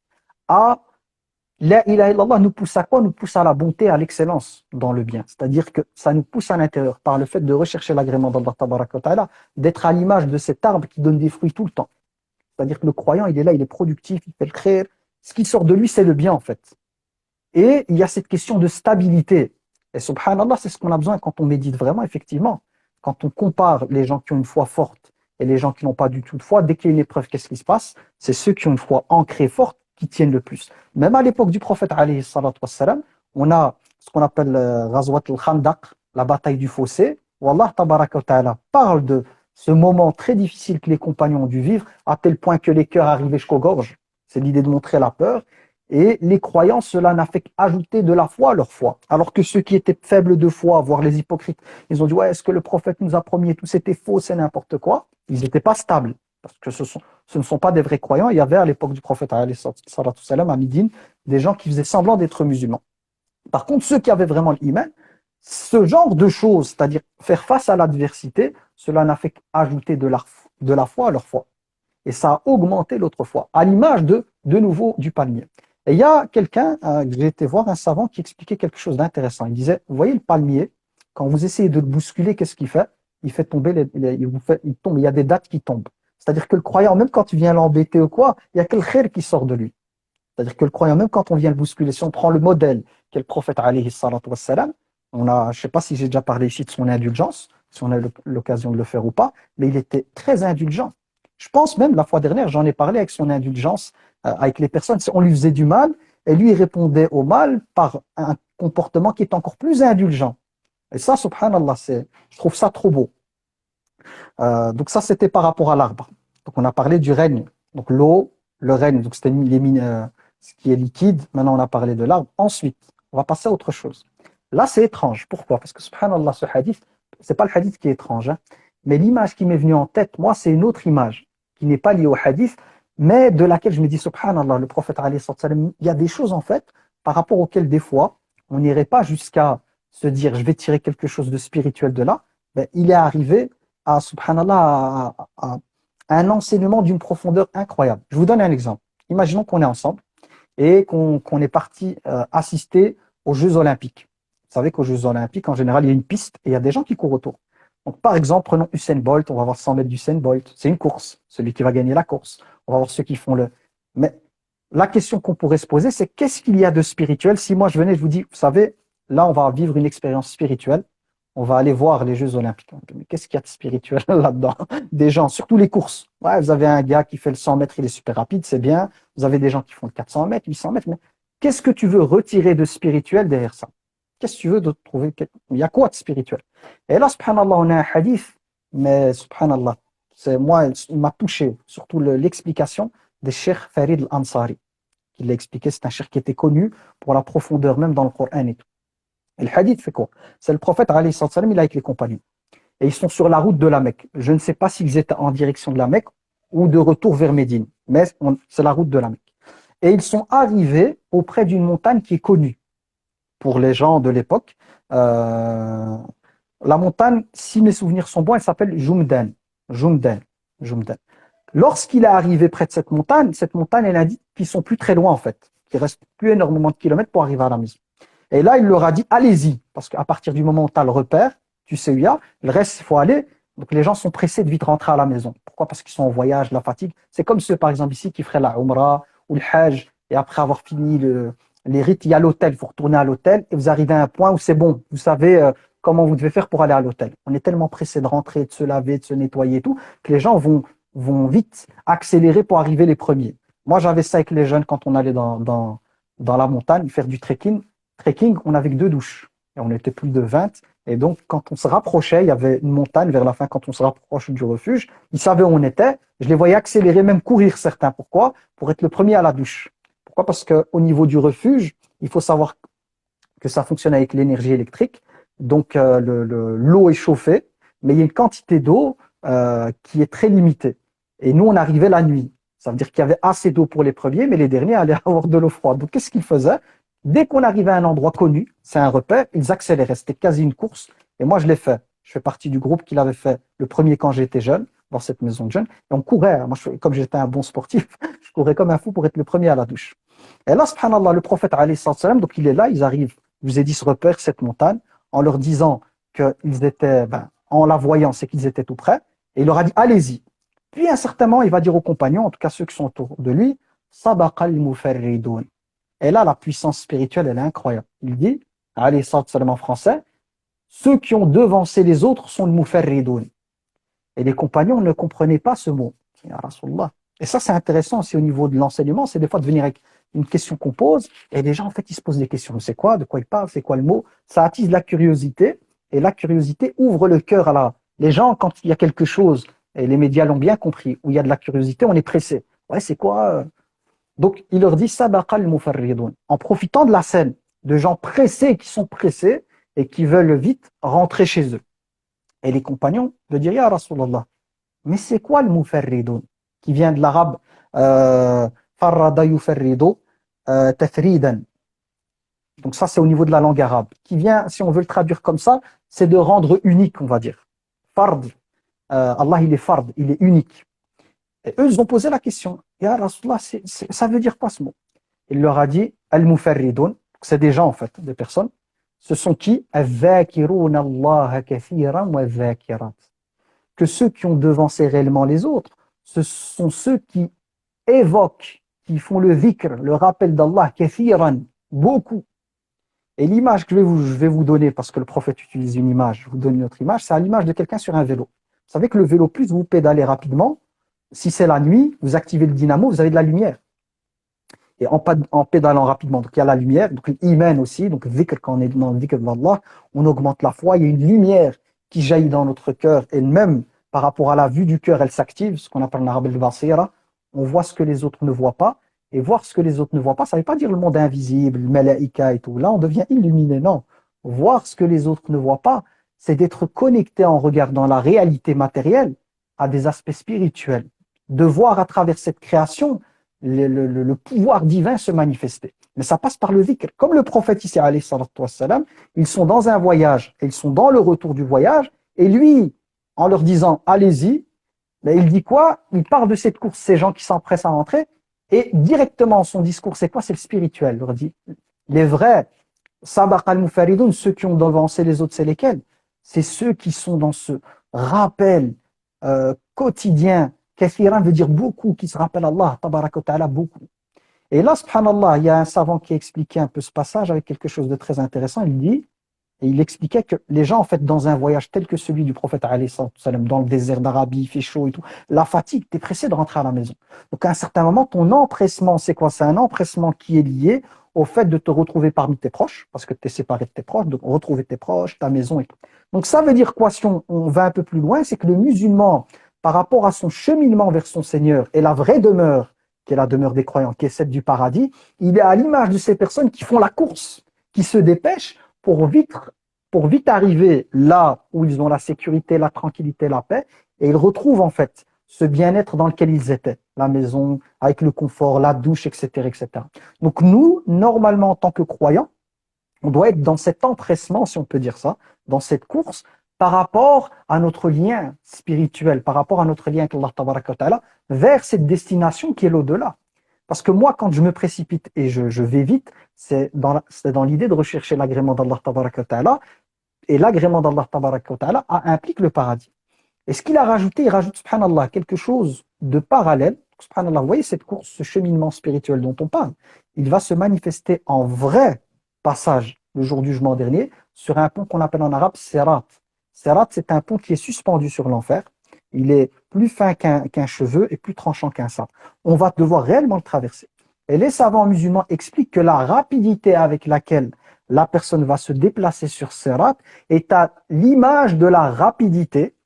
La ilaha illallah nous pousse à quoi? Nous pousse à la bonté, à l'excellence dans le bien. C'est-à-dire que ça nous pousse à l'intérieur par le fait de rechercher l'agrément d'Allah tabaraka wa ta'ala, d'être à l'image de cet arbre qui donne des fruits tout le temps. C'est-à-dire que le croyant, il est là, il est productif, il fait le khayr. Ce qui sort de lui, c'est le bien, en fait. Et il y a cette question de stabilité. Et subhanallah, c'est ce qu'on a besoin quand on médite vraiment, effectivement. Quand on compare les gens qui ont une foi forte et les gens qui n'ont pas du tout de foi, dès qu'il y a une épreuve, qu'est-ce qui se passe? C'est ceux qui ont une foi ancrée forte qui tiennent le plus. Même à l'époque du prophète, alayhi salatu wassalam, on a ce qu'on appelle Ghazwat al-Khandaq, la bataille du fossé, où Allah tabaraka wa ta'ala parle de ce moment très difficile que les compagnons ont dû vivre, à tel point que les cœurs arrivaient jusqu'aux gorges. C'est l'idée de montrer la peur. Et les croyants, cela n'a fait qu'ajouter de la foi à leur foi. Alors que ceux qui étaient faibles de foi, voire les hypocrites, ils ont dit, ouais, est-ce que le prophète nous a promis et tout, c'était faux, c'est n'importe quoi. Ils n'étaient pas stables. Parce que ce ne sont pas des vrais croyants. Il y avait à l'époque du prophète, alayhi salatu wassalam, à Médine, des gens qui faisaient semblant d'être musulmans. Par contre, ceux qui avaient vraiment l'iman, ce genre de choses, c'est-à-dire faire face à l'adversité, cela n'a fait qu'ajouter de la foi à leur foi. Et ça a augmenté l'autre foi, à l'image de nouveau du palmier. Et il y a quelqu'un, que j'ai été voir, un savant, qui expliquait quelque chose d'intéressant. Il disait, vous voyez le palmier, quand vous essayez de le bousculer, qu'est-ce qu'il fait? Il fait tomber, il tombe, il y a des dattes qui tombent. C'est-à-dire que le croyant, même quand tu viens l'embêter ou quoi, il y a quel khair qui sort de lui. C'est-à-dire que le croyant, même quand on vient le bousculer, si on prend le modèle qu'est le prophète alayhi salatu wassalam, on a, je ne sais pas si j'ai déjà parlé ici de son indulgence, si on a l'occasion de le faire ou pas, mais il était très indulgent. Je pense même, la fois dernière, j'en ai parlé avec son indulgence, avec les personnes, on lui faisait du mal, et lui, il répondait au mal par un comportement qui est encore plus indulgent. Et ça, subhanallah, je trouve ça trop beau. Donc ça, c'était par rapport à l'arbre. Donc on a parlé du règne. Donc l'eau, le règne, donc c'était ce qui est liquide. Maintenant, on a parlé de l'arbre. Ensuite, on va passer à autre chose. Là, c'est étrange. Pourquoi? Parce que subhanallah, ce hadith, c'est pas le hadith qui est étrange, hein, mais l'image qui m'est venue en tête, moi, c'est une autre image qui n'est pas liée au hadith, mais de laquelle je me dis, subhanallah, le prophète, alayhi sallam, il y a des choses, en fait, par rapport auxquelles, des fois, on n'irait pas jusqu'à se dire, je vais tirer quelque chose de spirituel de là. Ben, il est arrivé à, subhanallah, à un enseignement d'une profondeur incroyable. Je vous donne un exemple. Imaginons qu'on est ensemble et qu'on est parti assister aux Jeux Olympiques. Vous savez qu'aux Jeux Olympiques, en général, il y a une piste et il y a des gens qui courent autour. Donc, par exemple, prenons Usain Bolt, on va voir 100 mètres d'Usain Bolt. C'est une course, celui qui va gagner la course. On va voir ceux qui font le... Mais la question qu'on pourrait se poser, c'est qu'est-ce qu'il y a de spirituel si moi je venais, je vous dis, vous savez, là, on va vivre une expérience spirituelle. On va aller voir les Jeux Olympiques. Mais qu'est-ce qu'il y a de spirituel là-dedans? Des gens, surtout les courses. Ouais, vous avez un gars qui fait le 100 mètres, il est super rapide, c'est bien. Vous avez des gens qui font le 400 mètres, 800 mètres. Mais qu'est-ce que tu veux retirer de spirituel derrière ça? Qu'est-ce que tu veux de trouver? Il y a quoi de spirituel? Et là, subhanallah, on a un hadith, mais subhanallah, moi, il m'a touché, surtout l'explication des Cheikh Farid al-Ansari, qui l'a expliqué. C'est un cheikh qui était connu pour la profondeur, même dans le Coran et tout. Et le hadith fait quoi? C'est le prophète, alayhi salam, il est avec les compagnons. Et ils sont sur la route de la Mecque. Je ne sais pas s'ils étaient en direction de la Mecque ou de retour vers Médine, mais c'est la route de la Mecque. Et ils sont arrivés auprès d'une montagne qui est connue pour les gens de l'époque. La montagne, si mes souvenirs sont bons, elle s'appelle Jumdan. Jumdan. Jumdan. Lorsqu'il est arrivé près de cette montagne, elle a dit qu'ils sont plus très loin en fait, qu'il reste plus énormément de kilomètres pour arriver à la maison. Et là, il leur a dit, allez-y, parce qu'à partir du moment où tu as le repère, tu sais où il y a, le reste, il faut aller. Donc les gens sont pressés de vite rentrer à la maison. Pourquoi? Parce qu'ils sont en voyage, la fatigue. C'est comme ceux, par exemple, ici, qui feraient la Umrah ou le Hajj, et après avoir fini les rites, il y a l'hôtel, il faut retourner à l'hôtel, et vous arrivez à un point où c'est bon, vous savez comment vous devez faire pour aller à l'hôtel. On est tellement pressé de rentrer, de se laver, de se nettoyer et tout, que les gens vont vite accélérer pour arriver les premiers. Moi, j'avais ça avec les jeunes quand on allait dans la montagne, faire du trekking, on n'avait que 2 douches. Et on était plus de 20. Et donc, quand on se rapprochait, il y avait une montagne vers la fin, quand on se rapproche du refuge, ils savaient où on était. Je les voyais accélérer, même courir certains. Pourquoi? Pour être le premier à la douche. Pourquoi? Parce qu'au niveau du refuge, il faut savoir que ça fonctionne avec l'énergie électrique. Donc, l'eau est chauffée, mais il y a une quantité d'eau qui est très limitée. Et nous, on arrivait la nuit. Ça veut dire qu'il y avait assez d'eau pour les premiers, mais les derniers allaient avoir de l'eau froide. Donc, qu'est-ce qu'ils faisaient? Dès qu'on arrivait à un endroit connu, c'est un repère, ils accéléraient. C'était quasi une course. Et moi, je l'ai fait. Je fais partie du groupe qui l'avait fait le premier quand j'étais jeune, dans cette maison de jeunes. Et on courait. Moi, comme j'étais un bon sportif, je courais comme un fou pour être le premier à la douche. Et là, subhanallah, le prophète, alayhi salam, donc il est là, ils arrivent. Je vous ai dit ce repère, cette montagne, en leur disant qu'ils étaient, en la voyant, c'est qu'ils étaient tout près. Et il leur a dit, allez-y. Puis, à un certain moment, il va dire aux compagnons, en tout cas ceux qui sont autour de lui, Sabaqa al-mufarridun. Et là, la puissance spirituelle, elle est incroyable. Il dit, alayhi salam en français, ceux qui ont devancé les autres sont le mufarridun. Et les compagnons ne comprenaient pas ce mot. Ya Rasulallah. Et ça, c'est intéressant aussi au niveau de l'enseignement, c'est des fois de venir avec une question qu'on pose, et les gens, en fait, ils se posent des questions. C'est quoi? De quoi ils parlent? C'est quoi le mot? Ça attise la curiosité, et la curiosité ouvre le cœur à la... Les gens, quand il y a quelque chose, et les médias l'ont bien compris, où il y a de la curiosité, on est pressé. Ouais, c'est quoi? Donc, il leur dit Sabaqa al-mufarridun. En profitant de la scène, de gens pressés, qui sont pressés, et qui veulent vite rentrer chez eux. Et les compagnons de dire Ya Rasulallah, mais c'est quoi le mufarridun? Qui vient de l'arabe farrada yufarridu tafridan. Donc ça, c'est au niveau de la langue arabe. Qui vient, si on veut le traduire comme ça, c'est de rendre unique, on va dire. Fard, Allah, il est fard, il est unique. Et eux, ils ont posé la question. Ya Rasulallah, ça veut dire quoi ce mot? Il leur a dit Al-mufarridun, c'est des gens en fait, des personnes. Ce sont qui? Al-dhakiruna Allah kathiran wa dhakirat. Que ceux qui ont devancé réellement les autres, ce sont ceux qui évoquent, qui font le dhikr, le rappel d'Allah, kathiran, beaucoup. Et l'image que je vais vous donner, parce que le prophète utilise une image, je vous donne une autre image, c'est à l'image de quelqu'un sur un vélo. Vous savez que le vélo, plus vous pédalez rapidement, si c'est la nuit, vous activez le dynamo, vous avez de la lumière. Et en pédalant rapidement, donc il y a la lumière, donc l'iman aussi, donc dhikr, quand on est dans le dhikr d'Allah, on augmente la foi, il y a une lumière qui jaillit dans notre cœur, et même par rapport à la vue du cœur, elle s'active, ce qu'on appelle en arabe al-basira, on voit ce que les autres ne voient pas, et voir ce que les autres ne voient pas, ça ne veut pas dire le monde invisible, le malaïka et tout, là on devient illuminé, non. Voir ce que les autres ne voient pas, c'est d'être connecté en regardant la réalité matérielle à des aspects spirituels, de voir à travers cette création le pouvoir divin se manifester. Mais ça passe par le dhikr. Comme le prophète ici, alayhi salatu wassalam, ils sont dans un voyage, et ils sont dans le retour du voyage, et lui, en leur disant « allez-y », ben, il dit quoi? Il parle de cette course, ces gens qui s'empressent à rentrer, et directement son discours, c'est quoi? C'est le spirituel. Il leur dit « les vrais, sabaq al-mufaridun, ceux qui ont devancé les autres, c'est lesquels? C'est ceux qui sont dans ce rappel quotidien. Kathiran veut dire beaucoup, qui se rappelle Allah, tabaraka wa ta'ala, beaucoup. Et là, subhanallah, il y a un savant qui a expliqué un peu ce passage avec quelque chose de très intéressant. Il dit, et il expliquait que les gens, en fait, dans un voyage tel que celui du prophète, alayhi salam, dans le désert d'Arabie, il fait chaud et tout, la fatigue, t'es pressé de rentrer à la maison. Donc, à un certain moment, ton empressement, c'est quoi? C'est un empressement qui est lié au fait de te retrouver parmi tes proches, parce que tu es séparé de tes proches, donc retrouver tes proches, ta maison et tout. Donc, ça veut dire quoi? Si on va un peu plus loin, c'est que le musulman, par rapport à son cheminement vers son Seigneur et la vraie demeure, qui est la demeure des croyants, qui est celle du paradis, il est à l'image de ces personnes qui font la course, qui se dépêchent pour vite arriver là où ils ont la sécurité, la tranquillité, la paix, et ils retrouvent en fait ce bien-être dans lequel ils étaient, la maison, avec le confort, la douche, etc., etc. Donc nous, normalement, en tant que croyants, on doit être dans cet empressement, si on peut dire ça, dans cette course, par rapport à notre lien spirituel, par rapport à notre lien avec Allah tabaraka wa ta'ala, vers cette destination qui est l'au-delà. Parce que moi, quand je me précipite et je vais vite, c'est dans l'idée de rechercher l'agrément d'Allah tabaraka wa ta'ala, et l'agrément d'Allah tabaraka wa ta'ala implique le paradis. Et ce qu'il a rajouté, il rajoute, subhanallah, quelque chose de parallèle. Subhanallah, vous voyez cette course, ce cheminement spirituel dont on parle, il va se manifester en vrai passage le jour du jugement dernier sur un pont qu'on appelle en arabe Sirat. Sirat, c'est un pont qui est suspendu sur l'enfer. Il est plus fin qu'un cheveu et plus tranchant qu'un sabre. On va devoir réellement le traverser. Et les savants musulmans expliquent que la rapidité avec laquelle la personne va se déplacer sur Sirat est à l'image de la rapidité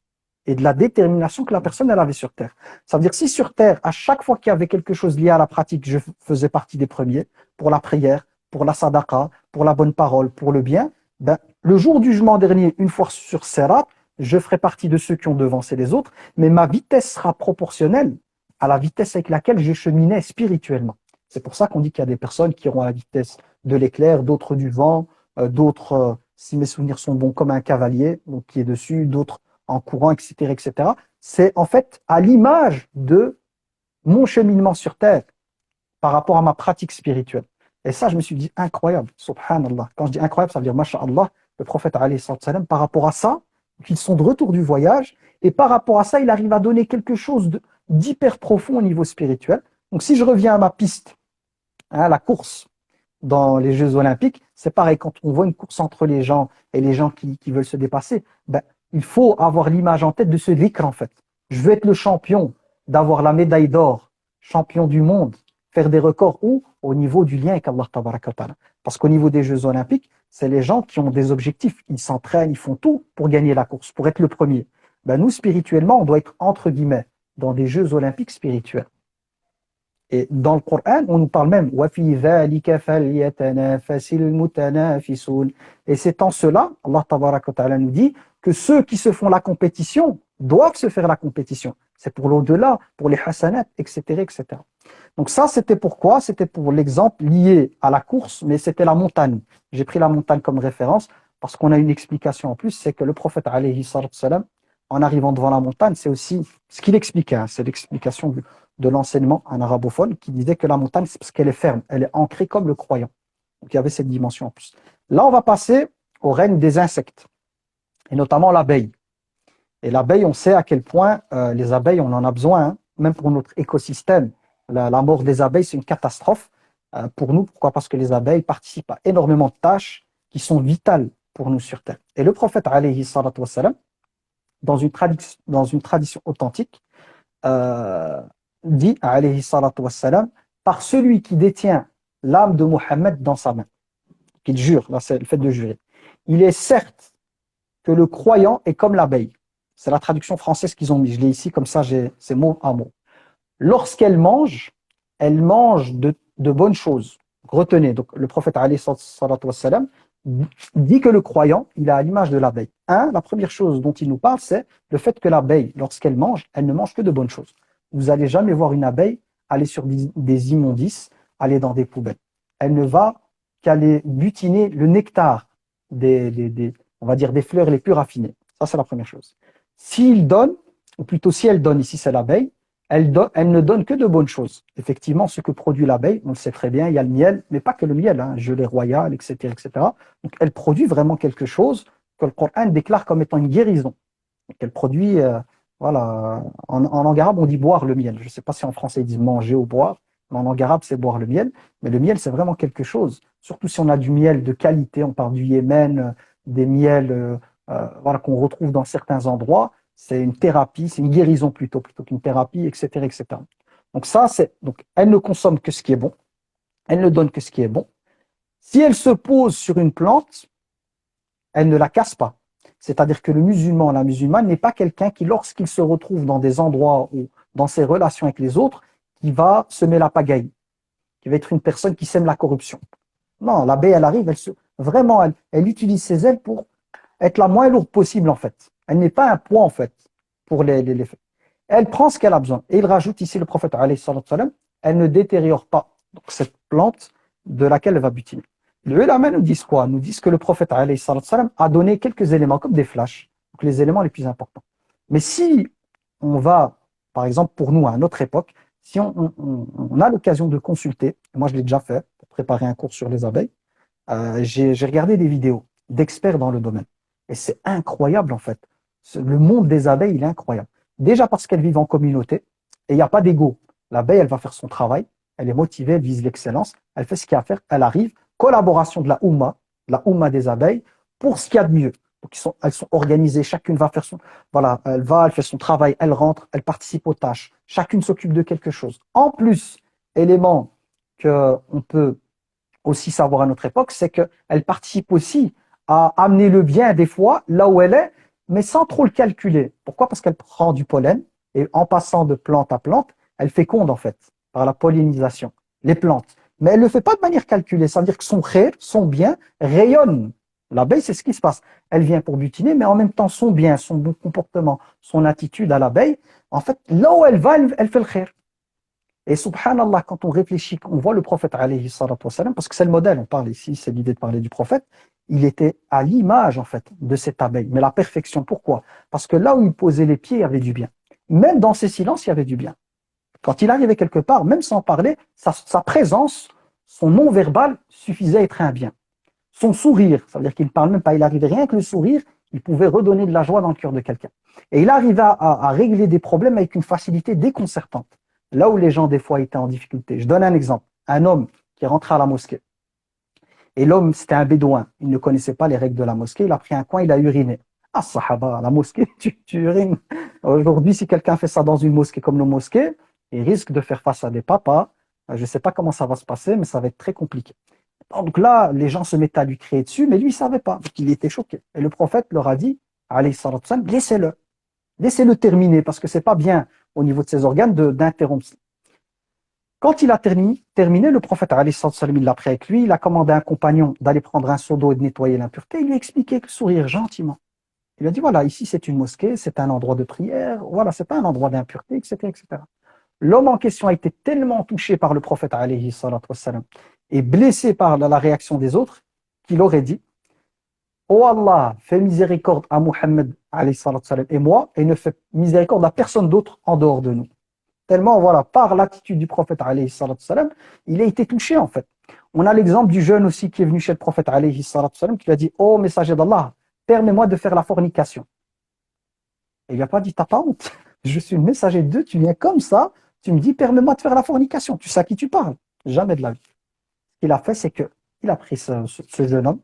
et de la détermination que la personne elle avait sur Terre. Ça veut dire si sur Terre, à chaque fois qu'il y avait quelque chose lié à la pratique, je faisais partie des premiers, pour la prière, pour la sadaqa, pour la bonne parole, pour le bien, ben, le jour du jugement dernier, une fois sur Sirat, je ferai partie de ceux qui ont devancé les autres, mais ma vitesse sera proportionnelle à la vitesse avec laquelle je cheminais spirituellement. C'est pour ça qu'on dit qu'il y a des personnes qui auront la vitesse de l'éclair, d'autres du vent, d'autres, si mes souvenirs sont bons, comme un cavalier, donc qui est dessus, d'autres en courant, etc., etc. C'est en fait à l'image de mon cheminement sur Terre par rapport à ma pratique spirituelle. Et ça, je me suis dit, incroyable, subhanallah. Quand je dis incroyable, ça veut dire, masha'Allah, le prophète, alayhi salam, par rapport à ça, qu'ils sont de retour du voyage, et par rapport à ça, il arrive à donner quelque chose d'hyper profond au niveau spirituel. Donc si je reviens à ma piste, hein, la course dans les Jeux Olympiques, c'est pareil, quand on voit une course entre les gens et les gens qui veulent se dépasser, ben, il faut avoir l'image en tête de ce dhikr en fait. Je veux être le champion, d'avoir la médaille d'or, champion du monde, faire des records ou au niveau du lien avec Allah Tabaraka wa Ta'ala. Parce qu'au niveau des Jeux Olympiques, c'est les gens qui ont des objectifs, ils s'entraînent, ils font tout pour gagner la course, pour être le premier. Ben, nous, spirituellement, on doit être entre guillemets dans des Jeux Olympiques spirituels. Et dans le Coran, on nous parle même وَفِي ذَلِكَ فَلْيَتَنَافَسِ الْمُتَنَافِسُونَ. Et c'est en cela, Allah Tabaraka wa Ta'ala nous dit que ceux qui se font la compétition doivent se faire la compétition. C'est pour l'au-delà, pour les hasanat, etc., etc. Donc ça, c'était pourquoi? C'était pour l'exemple lié à la course, mais c'était la montagne. J'ai pris la montagne comme référence parce qu'on a une explication en plus, c'est que le prophète alayhi salam, en arrivant devant la montagne, c'est aussi ce qu'il expliquait, hein, c'est l'explication de l'enseignement en arabophone qui disait que la montagne, c'est parce qu'elle est ferme, elle est ancrée comme le croyant. Donc il y avait cette dimension en plus. Là, on va passer au règne des insectes, et notamment l'abeille. Et l'abeille, on sait à quel point les abeilles, on en a besoin, hein, même pour notre écosystème. La mort des abeilles, c'est une catastrophe pour nous. Pourquoi? Parce que les abeilles participent à énormément de tâches qui sont vitales pour nous sur Terre. Et le prophète, alayhi salatu wassalam, dans une tradition authentique, dit, alayhi salatu wassalam, par celui qui détient l'âme de Mohammed dans sa main, qu'il jure, là c'est le fait de jurer. Il est certes que le croyant est comme l'abeille. C'est la traduction française qu'ils ont mis. Je l'ai ici, comme ça, c'est mot à mot. Lorsqu'elle mange de bonnes choses. Retenez, donc le prophète alayhi salatu wassalam dit que le croyant, il a l'image de l'abeille. La première chose dont il nous parle, c'est le fait que l'abeille, lorsqu'elle mange, elle ne mange que de bonnes choses. Vous n'allez jamais voir une abeille aller sur des immondices, aller dans des poubelles. Elle ne va qu'aller butiner le nectar on va dire des fleurs les plus raffinées. Ça, c'est la première chose. S'il donne, ou plutôt si elle donne, ici c'est l'abeille, elle ne donne que de bonnes choses. Effectivement, ce que produit l'abeille, on le sait très bien, il y a le miel, mais pas que le miel, hein, gelée royale, etc., etc. Donc, elle produit vraiment quelque chose que le Coran déclare comme étant une guérison. Donc, elle produit, voilà, en langue arabe, on dit boire le miel. Je ne sais pas si en français ils disent manger ou boire, mais en langue arabe, c'est boire le miel. Mais le miel, c'est vraiment quelque chose. Surtout si on a du miel de qualité, on parle du Yémen, des miels voilà, qu'on retrouve dans certains endroits. C'est une thérapie, c'est une guérison plutôt qu'une thérapie, etc., etc. Donc donc elle ne consomme que ce qui est bon, elle ne donne que ce qui est bon. Si elle se pose sur une plante, elle ne la casse pas. C'est-à-dire que le musulman, la musulmane n'est pas quelqu'un qui, lorsqu'il se retrouve dans des endroits ou dans ses relations avec les autres, qui va semer la pagaille, qui va être une personne qui sème la corruption. Non, l'abeille, elle arrive, vraiment, elle utilise ses ailes pour être la moins lourde possible, en fait. Elle n'est pas un poids, en fait, pour les faits. Elle prend ce qu'elle a besoin. Et il rajoute ici, le prophète, alayhi salam, elle ne détériore pas donc, cette plante de laquelle elle va butiner. Les ulama nous disent quoi? Nous disent que le prophète, alayhi salam, a donné quelques éléments, comme des flashs, donc les éléments les plus importants. Mais si on va, par exemple, pour nous, à notre époque, si on a l'occasion de consulter, moi je l'ai déjà fait, pour préparer un cours sur les abeilles, j'ai regardé des vidéos d'experts dans le domaine. Et c'est incroyable en fait. Le monde des abeilles, il est incroyable. Déjà parce qu'elles vivent en communauté et il n'y a pas d'ego. L'abeille, elle va faire son travail, elle est motivée, elle vise l'excellence, elle fait ce qu'il y a à faire, elle arrive. Collaboration de la Oumma des abeilles, pour ce qu'il y a de mieux. Donc elles sont organisées, chacune va faire voilà, elle fait son travail, elle rentre, elle participe aux tâches. Chacune s'occupe de quelque chose. En plus, élément qu'on peut aussi savoir à notre époque, c'est qu'elle participe aussi à amener le bien des fois là où elle est, mais sans trop le calculer. Pourquoi? Parce qu'elle prend du pollen et en passant de plante à plante, elle féconde en fait par la pollinisation les plantes. Mais elle ne le fait pas de manière calculée. Ça veut dire que son khair, son bien, rayonne. L'abeille, c'est ce qui se passe. Elle vient pour butiner, mais en même temps, son bien, son bon comportement, son attitude à l'abeille, en fait, là où elle va, elle fait le khair. Et subhanallah, quand on réfléchit, on voit le prophète, alayhi salatu wassalam, parce que c'est le modèle, on parle ici, c'est l'idée de parler du prophète, il était à l'image, en fait, de cette abeille. Mais la perfection, pourquoi? Parce que là où il posait les pieds, il y avait du bien. Même dans ses silences, il y avait du bien. Quand il arrivait quelque part, même sans parler, sa présence, son non-verbal suffisait à être un bien. Son sourire, ça veut dire qu'il ne parle même pas, il arrivait rien que le sourire, Il pouvait redonner de la joie dans le cœur de quelqu'un. Et il arrivait à régler des problèmes avec une facilité déconcertante. Là où les gens, des fois, étaient en difficulté. Je donne un exemple. Un homme qui est rentré à la mosquée. Et l'homme, c'était un bédouin. Il ne connaissait pas les règles de la mosquée. Il a pris un coin, il a uriné. Ah, sahaba, la mosquée, tu urines. Aujourd'hui, si quelqu'un fait ça dans une mosquée comme nos mosquées, il risque de faire face à des papas. Je ne sais pas comment ça va se passer, mais ça va être très compliqué. Donc là, les gens se mettaient à lui crier dessus, mais lui, il ne savait pas. Donc il était choqué. Et le prophète leur a dit, alayhi salatu wassalam, laissez-le. Laissez-le terminer, parce que ce n'est pas bien au niveau de ses organes d'interrompre. Quand il a terminé, le prophète, alayhi salatu wassalam, il l'a pris avec lui, il a commandé à un compagnon d'aller prendre un seau d'eau et de nettoyer l'impureté. Il lui a expliqué avec le sourire gentiment. Il lui a dit, voilà, ici c'est une mosquée, c'est un endroit de prière, voilà, c'est pas un endroit d'impureté, etc., etc. L'homme en question a été tellement touché par le prophète, alayhi salatu wassalam, et blessé par la réaction des autres, qu'il aurait dit, oh Allah, fais miséricorde à Muhammad, alayhi salatu wassalam, et moi, et ne fais miséricorde à personne d'autre en dehors de nous. Tellement, voilà, par l'attitude du prophète, alayhi salatu wassalam, il a été touché, en fait. On a l'exemple du jeune aussi qui est venu chez le prophète, alayhi salatu wassalam, qui lui a dit, oh messager d'Allah, permets-moi de faire la fornication. Et il lui a pas dit, t'as pas honte. Je suis le messager de Dieu, tu viens comme ça, tu me dis, permets-moi de faire la fornication. Tu sais à qui tu parles? Jamais de la vie. Ce qu'il a fait, c'est qu'il a pris ce jeune homme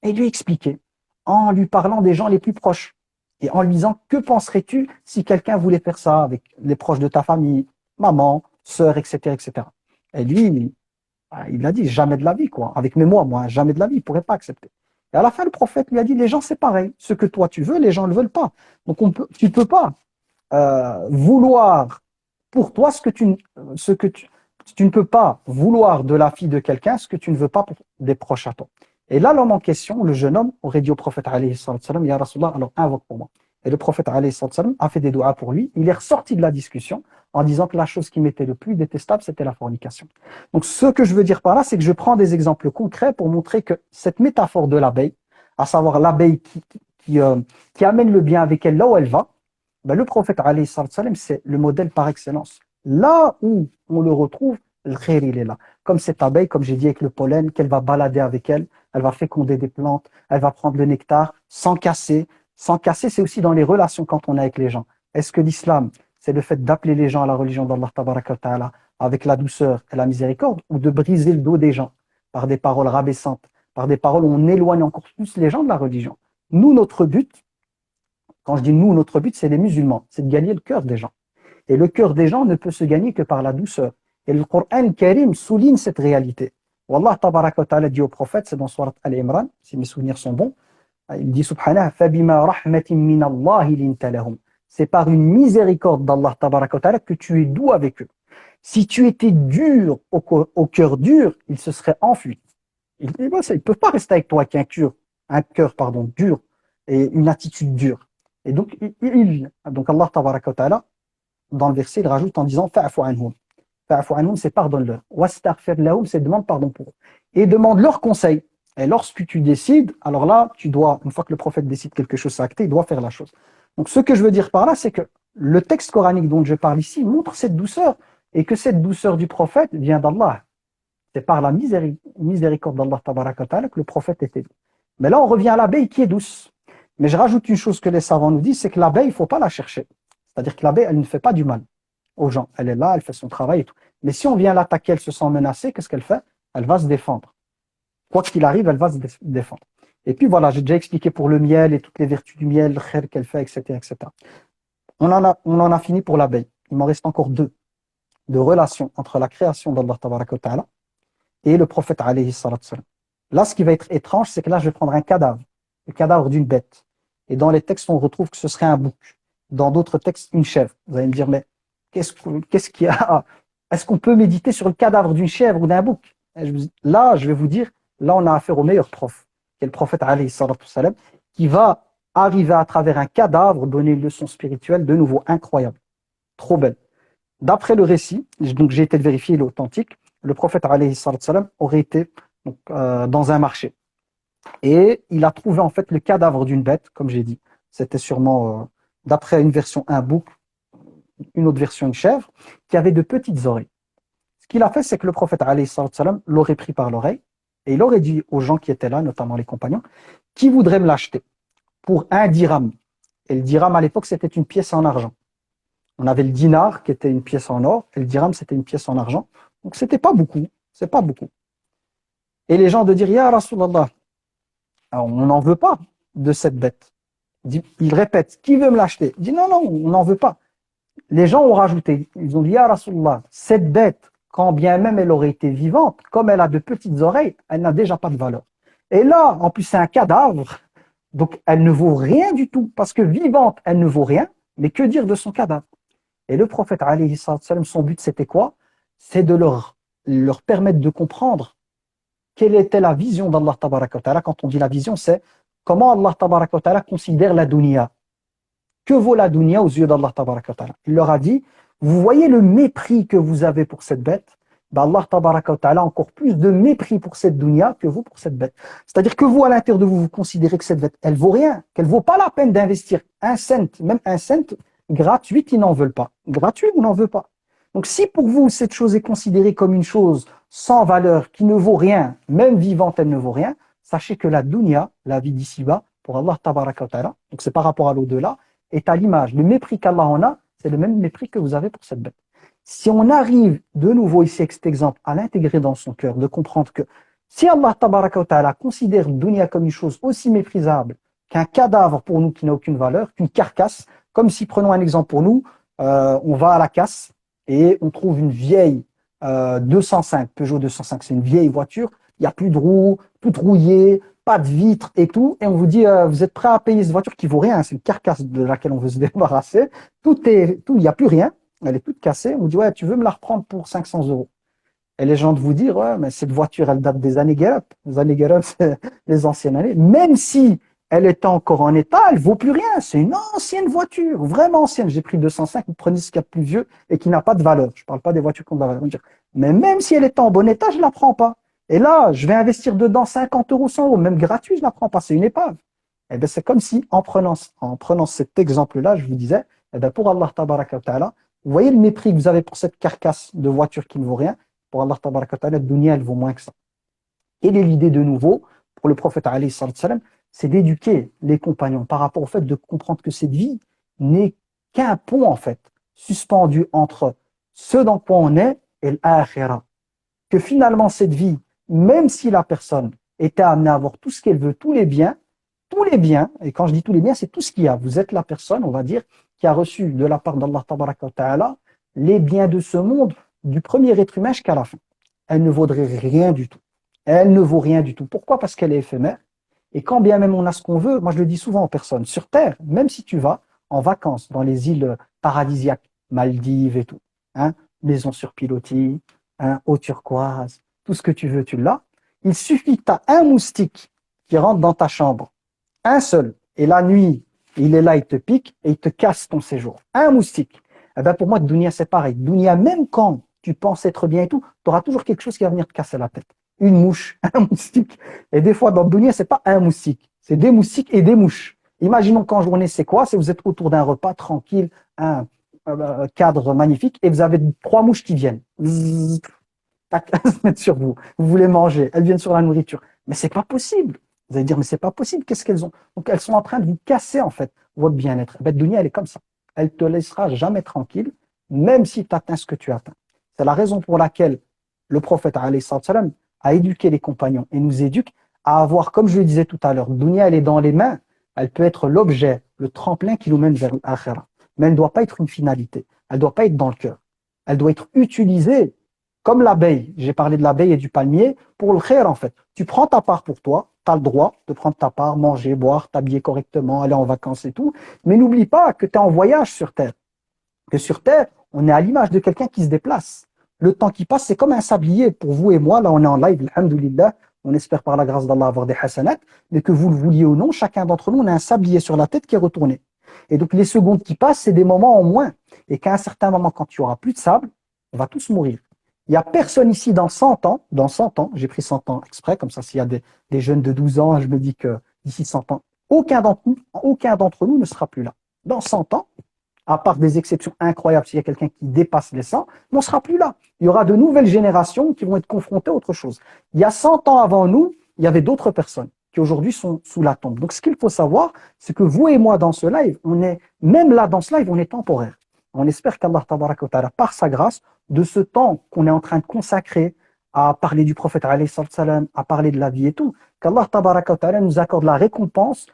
et lui a expliqué, en lui parlant des gens les plus proches et en lui disant, que penserais-tu si quelqu'un voulait faire ça avec les proches de ta famille, maman, sœur, etc., etc. Et lui, il a dit, jamais de la vie, quoi. Avec moi, jamais de la vie, il ne pourrait pas accepter. Et à la fin, le prophète lui a dit, les gens, c'est pareil. Ce que toi, tu veux, les gens ne le veulent pas. Donc, tu ne peux pas vouloir pour toi tu ne peux pas vouloir de la fille de quelqu'un ce que tu ne veux pas pour des proches à toi. Et là, l'homme en question, le jeune homme, aurait dit au prophète alayhi sallam, Ya Rasulallah, alors invoque pour moi. Et le prophète alayhi sallam a fait des doigts pour lui. Il est ressorti de la discussion en disant que la chose qui m'était le plus détestable, c'était la fornication. Donc, ce que je veux dire par là, c'est que je prends des exemples concrets pour montrer que cette métaphore de l'abeille, à savoir l'abeille qui amène le bien avec elle là où elle va, ben, le prophète, alayhi sallam, c'est le modèle par excellence. Là où on le retrouve, le khair, il est là. Comme cette abeille, comme j'ai dit avec le pollen, qu'elle va balader avec elle, elle va féconder des plantes, elle va prendre le nectar sans casser. Sans casser, c'est aussi dans les relations quand on est avec les gens. Est-ce que l'islam, c'est le fait d'appeler les gens à la religion d'Allah tabaraka wa ta'ala avec la douceur et la miséricorde, ou de briser le dos des gens par des paroles rabaissantes, par des paroles où on éloigne encore plus les gens de la religion? Nous, notre but, quand je dis nous, notre but, c'est les musulmans, c'est de gagner le cœur des gens. Et le cœur des gens ne peut se gagner que par la douceur. Et le Coran Karim souligne cette réalité. Wallah tabaraka wa ta'ala dit au prophète, c'est dans Surat Al-Imran, si mes souvenirs sont bons, il dit subhanahu, فَبِمَا رَحْمَةٍ مِّنَ اللَّهِ لِنْتَ لَهُمْ. C'est par une miséricorde d'Allah tabaraka wa ta'ala que tu es doux avec eux. Si tu étais dur, au cœur dur, ils se seraient enfuis. Ils ne peuvent pas rester avec toi avec un cœur dur et une attitude dure. Et donc, donc Allah tabaraka wa ta'ala, dans le verset, il rajoute en disant fa'fu anhum. Fa'fu anhum, c'est pardonne-leur. Wastaghfir lahum, c'est demande pardon pour eux. Et demande leur conseil. Et lorsque tu décides, alors là, tu dois, une fois que le prophète décide quelque chose, c'est acté, il doit faire la chose. Donc, ce que je veux dire par là, c'est que le texte coranique dont je parle ici montre cette douceur et que cette douceur du prophète vient d'Allah. C'est par la miséricorde d'Allah tabaraka wa ta'ala que le prophète était doux. Mais là, on revient à l'abeille qui est douce. Mais je rajoute une chose que les savants nous disent, c'est que l'abeille, il ne faut pas la chercher. C'est-à-dire que l'abeille, elle ne fait pas du mal aux gens. Elle est là, elle fait son travail et tout. Mais si on vient l'attaquer, elle se sent menacée, qu'est-ce qu'elle fait? Elle va se défendre. Quoi qu'il arrive, elle va se défendre. Et puis voilà, j'ai déjà expliqué pour le miel et toutes les vertus du miel, le khair qu'elle fait, etc., etc. On en a fini pour l'abeille. Il m'en reste encore deux de relations entre la création d'Allah tabaraka wa ta'ala et le prophète alayhi salatu salam. Là, ce qui va être étrange, c'est que là, je vais prendre un cadavre, le cadavre d'une bête. Et dans les textes, on retrouve que ce serait un bouc. Dans d'autres textes, une chèvre. Vous allez me dire, mais qu'est-ce qu'il y a? Est-ce qu'on peut méditer sur le cadavre d'une chèvre ou d'un bouc? Là, je vais vous dire, là, on a affaire au meilleur prof, qui est le prophète alayhi salatu salam, qui va arriver à travers un cadavre, donner une leçon spirituelle de nouveau incroyable. Trop belle. D'après le récit, donc j'ai été vérifier l'authentique, le prophète alayhi salatu salam aurait été donc, dans un marché. Et il a trouvé en fait le cadavre d'une bête, comme j'ai dit. C'était sûrement, d'après une version, un bouc, une autre version, une chèvre, qui avait de petites oreilles. Ce qu'il a fait, c'est que le prophète alayhi salam l'aurait pris par l'oreille et il aurait dit aux gens qui étaient là, notamment les compagnons, qui voudraient me l'acheter. pour un dirham. Et le dirham, à l'époque, c'était une pièce en argent. On avait le dinar, qui était une pièce en or, et le dirham, c'était une pièce en argent. Donc, c'était pas beaucoup. C'est pas beaucoup. Et les gens de dire, Ya Rasulallah, on n'en veut pas de cette bête. Il répète, qui veut me l'acheter? Il dit, non, non, on n'en veut pas. Les gens ont rajouté, ils ont dit, Ya Rasulallah, cette bête, quand bien même elle aurait été vivante, comme elle a de petites oreilles, elle n'a déjà pas de valeur. Et là, en plus, c'est un cadavre, donc elle ne vaut rien du tout, parce que vivante, elle ne vaut rien, mais que dire de son cadavre? Et le prophète, alayhi salam, son but, c'était quoi? C'est de leur permettre de comprendre quelle était la vision d'Allah tabaraka wa ta'ala. Quand on dit la vision, c'est comment Allah tabaraka wa ta'ala considère la dunya. Que vaut la dunya aux yeux d'Allah tabaraka wa ta'ala? Il leur a dit, vous voyez le mépris que vous avez pour cette bête? Ben Allah tabaraka wa ta'ala a encore plus de mépris pour cette dunya que vous pour cette bête. C'est-à-dire que vous, à l'intérieur de vous, vous considérez que cette bête, elle vaut rien, qu'elle vaut pas la peine d'investir un cent, même un cent, gratuit, ils n'en veulent pas. Gratuit, on n'en veut pas. Donc si pour vous, cette chose est considérée comme une chose sans valeur, qui ne vaut rien, même vivante, elle ne vaut rien, sachez que la dunya, la vie d'ici-bas, pour Allah tabaraka wa ta'ala, donc c'est par rapport à l'au-delà, est à l'image. Le mépris qu'Allah en a, c'est le même mépris que vous avez pour cette bête. Si on arrive de nouveau ici avec cet exemple à l'intégrer dans son cœur, de comprendre que si Allah tabaraka wa ta'ala considère le dunya comme une chose aussi méprisable qu'un cadavre pour nous qui n'a aucune valeur, qu'une carcasse, comme si, prenons un exemple pour nous, on va à la casse et on trouve une vieille 205, Peugeot 205, c'est une vieille voiture, il n'y a plus de roues, toute rouillée, pas de vitres et tout, et on vous dit, vous êtes prêt à payer cette voiture qui vaut rien, c'est une carcasse de laquelle on veut se débarrasser, il n'y a plus rien, elle est toute cassée, on vous dit, ouais, tu veux me la reprendre pour 500 euros. Et les gens de vous dire, ouais, mais cette voiture, elle date des années Guerre, les années Guerre, c'est les anciennes années, même si elle est encore en état, elle vaut plus rien. C'est une ancienne voiture, vraiment ancienne. J'ai pris 205, vous prenez ce qu'il y a de plus vieux et qui n'a pas de valeur. Je ne parle pas des voitures qui ont de la valeur. Mais même si elle est en bon état, je ne la prends pas. Et là, je vais investir dedans 50 euros, 100 euros, même gratuit, je ne la prends pas. C'est une épave. Et bien, c'est comme si, en prenant cet exemple-là, je vous disais, eh bien, pour Allah tabaraka wa ta'ala, vous voyez le mépris que vous avez pour cette carcasse de voiture qui ne vaut rien. Pour Allah tabaraka wa ta'ala, la dunya, elle vaut moins que ça. Et l'idée de nouveau, pour le prophète alayhi salam, c'est d'éduquer les compagnons par rapport au fait de comprendre que cette vie n'est qu'un pont, en fait, suspendu entre ce dans quoi on est et l'akhira. Que finalement, cette vie, même si la personne était amenée à avoir tout ce qu'elle veut, tous les biens, et quand je dis tous les biens, c'est tout ce qu'il y a. Vous êtes la personne, on va dire, qui a reçu de la part d'Allah tabaraka wa ta'ala les biens de ce monde, du premier être humain jusqu'à la fin. Elle ne vaudrait rien du tout. Elle ne vaut rien du tout. Pourquoi? Parce qu'elle est éphémère. Et quand bien même on a ce qu'on veut, moi je le dis souvent aux personnes, sur Terre, même si tu vas en vacances dans les îles paradisiaques, Maldives et tout, hein, maison sur pilotis, hein, eau turquoise, tout ce que tu veux, tu l'as. Il suffit que tu as un moustique qui rentre dans ta chambre, un seul, et la nuit, il est là, il te pique et il te casse ton séjour. Un moustique. Eh ben pour moi, Dunia, c'est pareil. Dunia, même quand tu penses être bien et tout, tu auras toujours quelque chose qui va venir te casser la tête. Une mouche, un moustique. Et des fois, dans le dunya, c'est pas un moustique, c'est des moustiques et des mouches. Imaginons qu'en journée, c'est quoi? C'est vous êtes autour d'un repas tranquille, un cadre magnifique, et vous avez 3 mouches qui viennent. Zzz, tac, elles se mettent sur vous. Vous voulez manger, elles viennent sur la nourriture. Mais c'est pas possible. Vous allez dire, mais c'est pas possible, qu'est-ce qu'elles ont? Donc elles sont en train de vous casser, en fait, votre bien-être. Ben, dunya, elle est comme ça. Elle te laissera jamais tranquille, même si tu atteins ce que tu atteins. C'est la raison pour laquelle le prophète, alayhi salam, à éduquer les compagnons et nous éduque à avoir, comme je le disais tout à l'heure, dunya, elle est dans les mains, elle peut être l'objet, le tremplin qui nous mène vers l'akhira. Mais elle ne doit pas être une finalité, elle ne doit pas être dans le cœur. Elle doit être utilisée comme l'abeille. J'ai parlé de l'abeille et du palmier pour le khair en fait. Tu prends ta part pour toi, tu as le droit de prendre ta part, manger, boire, t'habiller correctement, aller en vacances et tout. Mais n'oublie pas que tu es en voyage sur Terre. Que sur Terre, on est à l'image de quelqu'un qui se déplace. Le temps qui passe, c'est comme un sablier pour vous et moi. Là, on est en live, alhamdoulilah. On espère par la grâce d'Allah avoir des hasanats. Mais que vous le vouliez ou non, chacun d'entre nous, on a un sablier sur la tête qui est retourné. Et donc, les secondes qui passent, c'est des moments en moins. Et qu'à un certain moment, quand il n'y aura plus de sable, on va tous mourir. Il n'y a personne ici dans 100 ans, j'ai pris 100 ans exprès, comme ça, s'il y a des jeunes de 12 ans, je me dis que d'ici 100 ans, aucun d'entre nous ne sera plus là. Dans 100 ans, à part des exceptions incroyables, s'il y a quelqu'un qui dépasse les 100, on ne sera plus là. Il y aura de nouvelles générations qui vont être confrontées à autre chose. Il y a 100 ans avant nous, il y avait d'autres personnes. qui aujourd'hui sont sous la tombe. Donc ce qu'il faut savoir, c'est que vous et moi dans ce live, même là dans ce live, on est temporaire. On espère qu'Allah tabaraka wa ta'ala, par sa grâce, de ce temps qu'on est en train de consacrer à parler du prophète alayhi salam, à parler de la vie et tout, qu'Allah tabaraka wa ta'ala nous accorde la récompense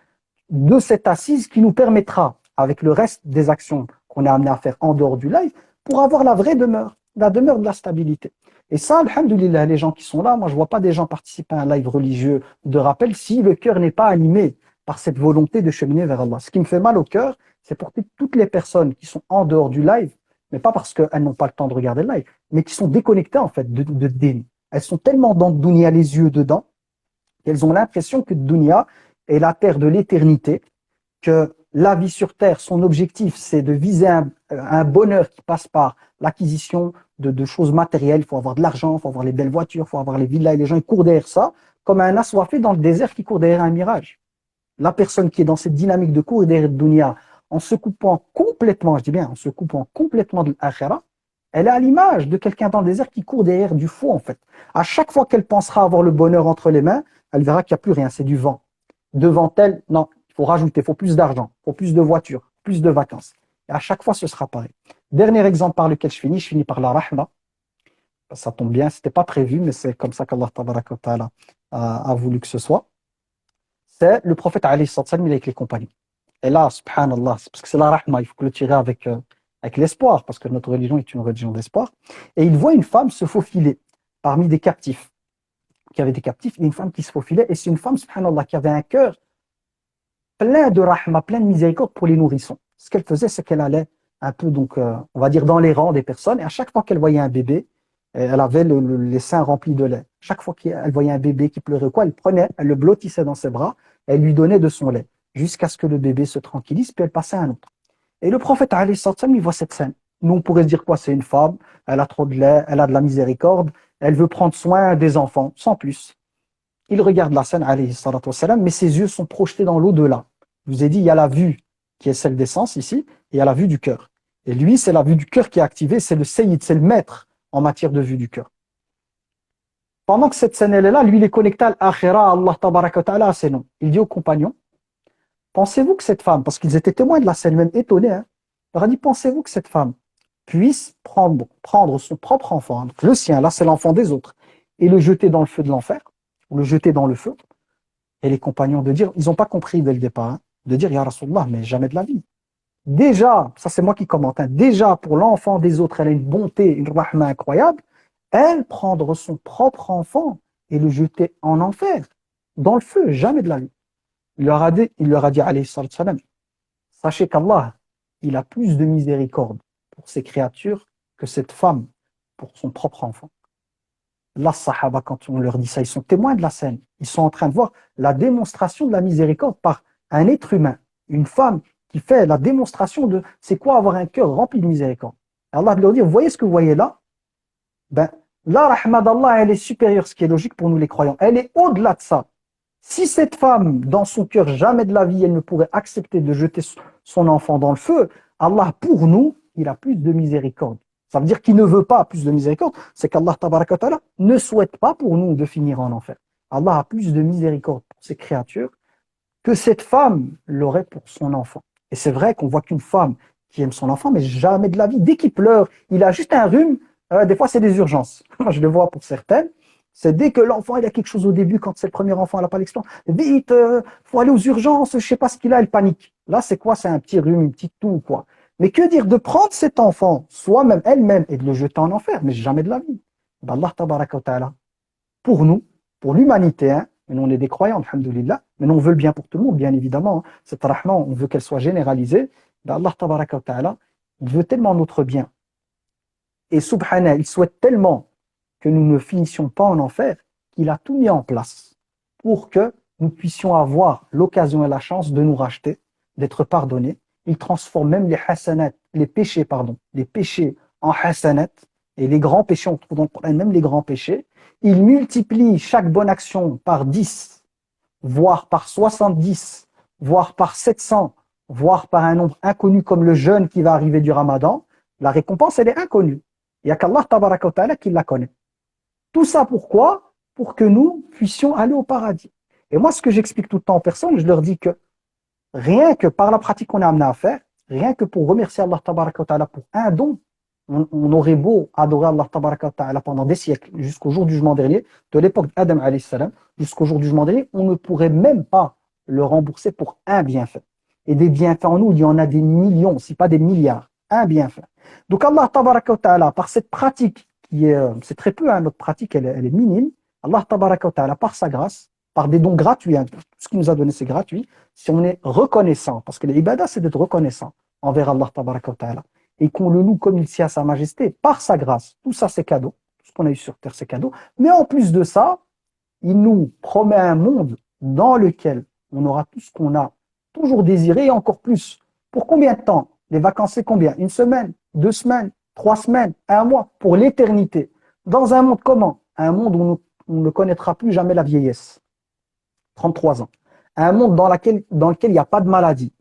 de cette assise qui nous permettra, avec le reste des actions qu'on est amené à faire en dehors du live, pour avoir la vraie demeure, la demeure de la stabilité. Et ça, alhamdoulilah, les gens qui sont là, moi je vois pas des gens participer à un live religieux de rappel si le cœur n'est pas animé par cette volonté de cheminer vers Allah. Ce qui me fait mal au cœur, c'est pour toutes les personnes qui sont en dehors du live, mais pas parce qu'elles n'ont pas le temps de regarder le live, mais qui sont déconnectées en fait de din. Elles sont tellement dans le dunya les yeux dedans, qu'elles ont l'impression que le dunya est la terre de l'éternité, que la vie sur terre, son objectif, c'est de viser un bonheur qui passe par l'acquisition de choses matérielles. Il faut avoir de l'argent, il faut avoir les belles voitures, il faut avoir les villas, et les gens ils courent derrière ça, comme un assoiffé dans le désert qui court derrière un mirage. La personne qui est dans cette dynamique de courir derrière le dunya, en se coupant complètement, je dis bien, en se coupant complètement de l'akhira, elle est à l'image de quelqu'un dans le désert qui court derrière du faux, en fait. À chaque fois qu'elle pensera avoir le bonheur entre les mains, elle verra qu'il n'y a plus rien, c'est du vent. Devant elle, non, il faut rajouter, il faut plus d'argent, il faut plus de voitures, plus de vacances. Et à chaque fois, ce sera pareil. Dernier exemple par lequel je finis par la rahma. Ça tombe bien, c'était pas prévu, mais c'est comme ça qu'Allah tabaraka wa ta'ala a voulu que ce soit. C'est le prophète alayhi salam avec les compagnons. Et là, subhanallah, parce que c'est la rahma, il faut que le tirer avec l'espoir, parce que notre religion est une religion d'espoir. Et il voit une femme se faufiler parmi des captifs. Qui avait des captifs, il y a une femme qui se faufilait, et c'est une femme, subhanallah, qui avait un cœur plein de rahma, plein de miséricorde pour les nourrissons. Ce qu'elle faisait, c'est qu'elle allait un peu, donc, on va dire, dans les rangs des personnes, et à chaque fois qu'elle voyait un bébé, elle avait les seins remplis de lait. Chaque fois qu'elle voyait un bébé qui pleurait quoi, elle prenait, elle le blottissait dans ses bras, elle lui donnait de son lait, jusqu'à ce que le bébé se tranquillise, puis elle passait à un autre. Et le prophète, alayhi salam, il voit cette scène. Nous, on pourrait se dire quoi? C'est une femme, elle a trop de lait, elle a de la miséricorde, elle veut prendre soin des enfants, sans plus. Il regarde la scène, alayhi salam, mais ses yeux sont projetés dans l'au-delà. Je vous ai dit, il y a la vue qui est celle des sens ici, et il y a la vue du cœur. Et lui, c'est la vue du cœur qui est activée, c'est le sayyid, c'est le maître en matière de vue du cœur. Pendant que cette scène elle est là, lui il est connecté à l'akhira, Allah tabaraka wa ta'ala, c'est non. Il dit aux compagnons, pensez-vous que cette femme, parce qu'ils étaient témoins de la scène, même étonnés, il leur a dit, pensez-vous que cette femme puisse prendre son propre enfant, donc le sien, là c'est l'enfant des autres, et le jeter dans le feu de l'enfer, ou le jeter dans le feu? Et les compagnons de dire, ils n'ont pas compris dès le départ, de dire, Ya Rasulallah, mais jamais de la vie. Déjà, ça c'est moi qui commente, déjà pour l'enfant des autres, elle a une bonté, une rahma incroyable, elle prendre son propre enfant et le jeter en enfer, dans le feu, jamais de la vie. Il leur a dit, alayhi salam, sachez qu'Allah, il a plus de miséricorde pour ses créatures que cette femme pour son propre enfant. Là, sahaba, quand on leur dit ça, ils sont témoins de la scène. Ils sont en train de voir la démonstration de la miséricorde par un être humain, une femme qui fait la démonstration de c'est quoi avoir un cœur rempli de miséricorde. Allah leur dit, vous voyez ce que vous voyez là? Ben, la rahma d'Allah, elle est supérieure, ce qui est logique pour nous les croyants. Elle est au-delà de ça. Si cette femme, dans son cœur, jamais de la vie, elle ne pourrait accepter de jeter son enfant dans le feu, Allah, pour nous, il a plus de miséricorde. Ça veut dire qu'il ne veut pas plus de miséricorde, c'est qu'Allah tabaraka wa ta'ala ne souhaite pas pour nous de finir en enfer. Allah a plus de miséricorde pour ses créatures que cette femme l'aurait pour son enfant. Et c'est vrai qu'on voit qu'une femme qui aime son enfant, mais jamais de la vie, dès qu'il pleure, il a juste un rhume, des fois c'est des urgences. Je le vois pour certaines. C'est dès que l'enfant il a quelque chose au début, quand c'est le premier enfant, elle n'a pas l'expérience, vite, faut aller aux urgences, je sais pas ce qu'il a, elle panique. Là c'est quoi? C'est un petit rhume, une petite toux ou quoi. Mais que dire de prendre cet enfant, soi-même, elle-même, et de le jeter en enfer, mais jamais de la vie. Ben Allah tabaraka wa ta'ala, pour nous, pour l'humanité, hein, et nous on est des croyants, alhamdoulilah, mais nous on veut le bien pour tout le monde, bien évidemment. Hein. Cette rahma, on veut qu'elle soit généralisée. Ben Allah tabaraka wa ta'ala, il veut tellement notre bien. Et subhanallah, il souhaite tellement que nous ne finissions pas en enfer, qu'il a tout mis en place pour que nous puissions avoir l'occasion et la chance de nous racheter, d'être pardonnés. Il transforme même les hasanat, les péchés en hasanat, et les grands péchés, on trouve dans le Coran même les grands péchés. Il multiplie chaque bonne action par 10, voire par 70, voire par 700, voire par un nombre inconnu comme le jeûne qui va arriver du Ramadan. La récompense, elle est inconnue. Il n'y a qu'Allah tabaraka wa ta'ala qui la connaît. Tout ça pourquoi? Pour que nous puissions aller au paradis. Et moi, ce que j'explique tout le temps aux personnes, je leur dis que rien que par la pratique qu'on est amené à faire, rien que pour remercier Allah tabaraka wa ta'ala pour un don, on aurait beau adorer Allah tabaraka wa ta'ala pendant des siècles, jusqu'au jour du jugement dernier, de l'époque d'Adam alayhi salam, jusqu'au jour du jugement dernier, on ne pourrait même pas le rembourser pour un bienfait. Et des bienfaits en nous, il y en a des millions, si pas des milliards, un bienfait. Donc Allah tabaraka wa ta'ala, par cette pratique, c'est très peu, hein, notre pratique, elle est minime, Allah tabaraka wa ta'ala, par sa grâce, par des dons gratuits, hein, tout ce qu'il nous a donné c'est gratuit, si on est reconnaissant, parce que l'ibada c'est d'être reconnaissant envers Allah tabaraka wa ta'ala, et qu'on le loue comme il tient à sa majesté, par sa grâce, tout ça c'est cadeau, tout ce qu'on a eu sur terre c'est cadeau, mais en plus de ça, il nous promet un monde dans lequel on aura tout ce qu'on a toujours désiré et encore plus. Pour combien de temps? Les vacances c'est combien? Une semaine, 2 semaines, 3 semaines, un mois, pour l'éternité. Dans un monde comment? Un monde où on ne connaîtra plus jamais la vieillesse. 33 ans. Un monde dans lequel il n'y a pas de maladie,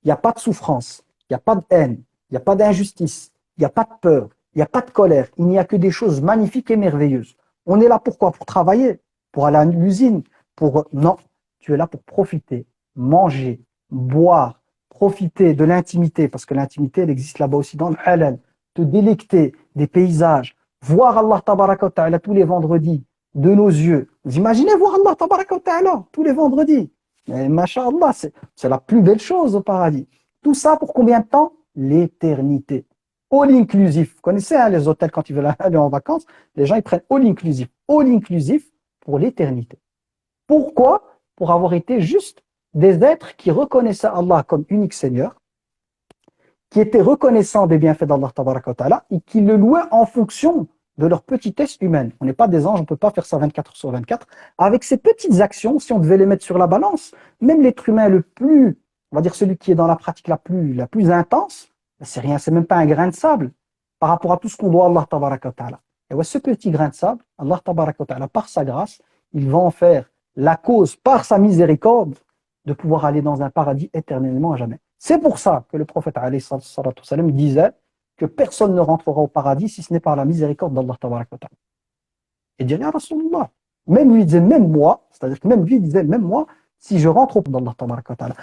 il n'y a pas de souffrance, il n'y a pas de haine, il n'y a pas d'injustice, il n'y a pas de peur, il n'y a pas de colère, il n'y a que des choses magnifiques et merveilleuses. On est là pourquoi? Pour travailler, pour aller à l'usine, Non, tu es là pour profiter, manger, boire, profiter de l'intimité, parce que l'intimité, elle existe là-bas aussi dans le halal, te délecter des paysages, voir Allah tabaraka wa ta'ala tous les vendredis de nos yeux. Vous imaginez voir Allah tabaraka wa ta'ala tous les vendredis? Mais masha'Allah, c'est la plus belle chose au paradis. Tout ça pour combien de temps? L'éternité. All inclusive. Vous connaissez hein, les hôtels quand ils veulent aller en vacances, les gens ils prennent all inclusive. All inclusive pour l'éternité. Pourquoi? Pour avoir été juste des êtres qui reconnaissaient Allah comme unique Seigneur, qui étaient reconnaissants des bienfaits d'Allah tabaraka wa ta'ala et qui le louaient en fonction de leur petitesse humaine. On n'est pas des anges, on ne peut pas faire ça 24 sur 24. Avec ces petites actions, si on devait les mettre sur la balance, même l'être humain le plus, on va dire celui qui est dans la pratique la plus intense, c'est rien, c'est même pas un grain de sable par rapport à tout ce qu'on doit à Allah tabaraka wa ta'ala. Et ouais, ce petit grain de sable, Allah tabaraka wa ta'ala, par sa grâce, il va en faire la cause, par sa miséricorde, de pouvoir aller dans un paradis éternellement à jamais. C'est pour ça que le prophète alayhi salatu salam disait que personne ne rentrera au paradis si ce n'est par la miséricorde d'Allah tabaraka wa ta'ala. Et dit, ya Rasulullah, même lui disait, même moi, c'est-à-dire que même lui disait, même moi, si je rentre au paradis d'Allah tabaraka wa ta'ala.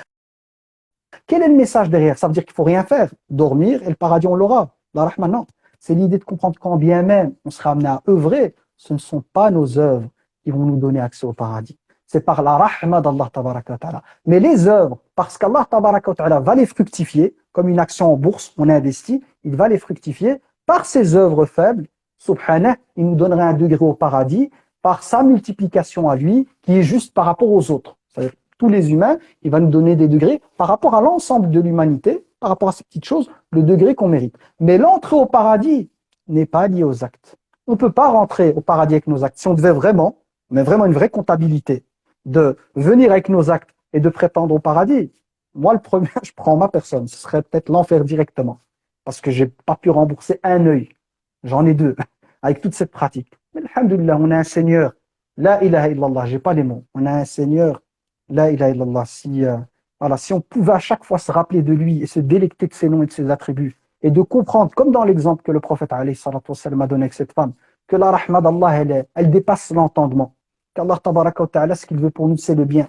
Quel est le message derrière? Ça veut dire qu'il ne faut rien faire, dormir et le paradis on l'aura. La rahma, non. C'est l'idée de comprendre qu'en bien même on sera amené à œuvrer, ce ne sont pas nos œuvres qui vont nous donner accès au paradis. C'est par la rahma d'Allah tabaraka wa ta'ala. Mais les œuvres, parce qu'Allah tabaraka wa ta'ala va les fructifier, comme une action en bourse, on investit, il va les fructifier par ses œuvres faibles, subhanah, il nous donnerait un degré au paradis par sa multiplication à lui, qui est juste par rapport aux autres. C'est-à-dire tous les humains, il va nous donner des degrés par rapport à l'ensemble de l'humanité, par rapport à ces petites choses, le degré qu'on mérite. Mais l'entrée au paradis n'est pas liée aux actes. On ne peut pas rentrer au paradis avec nos actes. Si on devait vraiment, mais vraiment une vraie comptabilité, de venir avec nos actes et de prétendre au paradis, moi le premier, je prends ma personne, ce serait peut-être l'enfer directement, parce que j'ai pas pu rembourser un œil, j'en ai deux, avec toute cette pratique. Mais alhamdoulilah, on a un Seigneur, la ilaha illallah, j'ai pas les mots, on a un Seigneur, la ilaha illallah, voilà, si on pouvait à chaque fois se rappeler de lui et se délecter de ses noms et de ses attributs, et de comprendre, comme dans l'exemple que le prophète alayhi salatu wassalam a donné avec cette femme, que la rahma d'Allah, elle dépasse l'entendement, qu'Allah tabaraka wa ta'ala, ce qu'il veut pour nous, c'est le bien,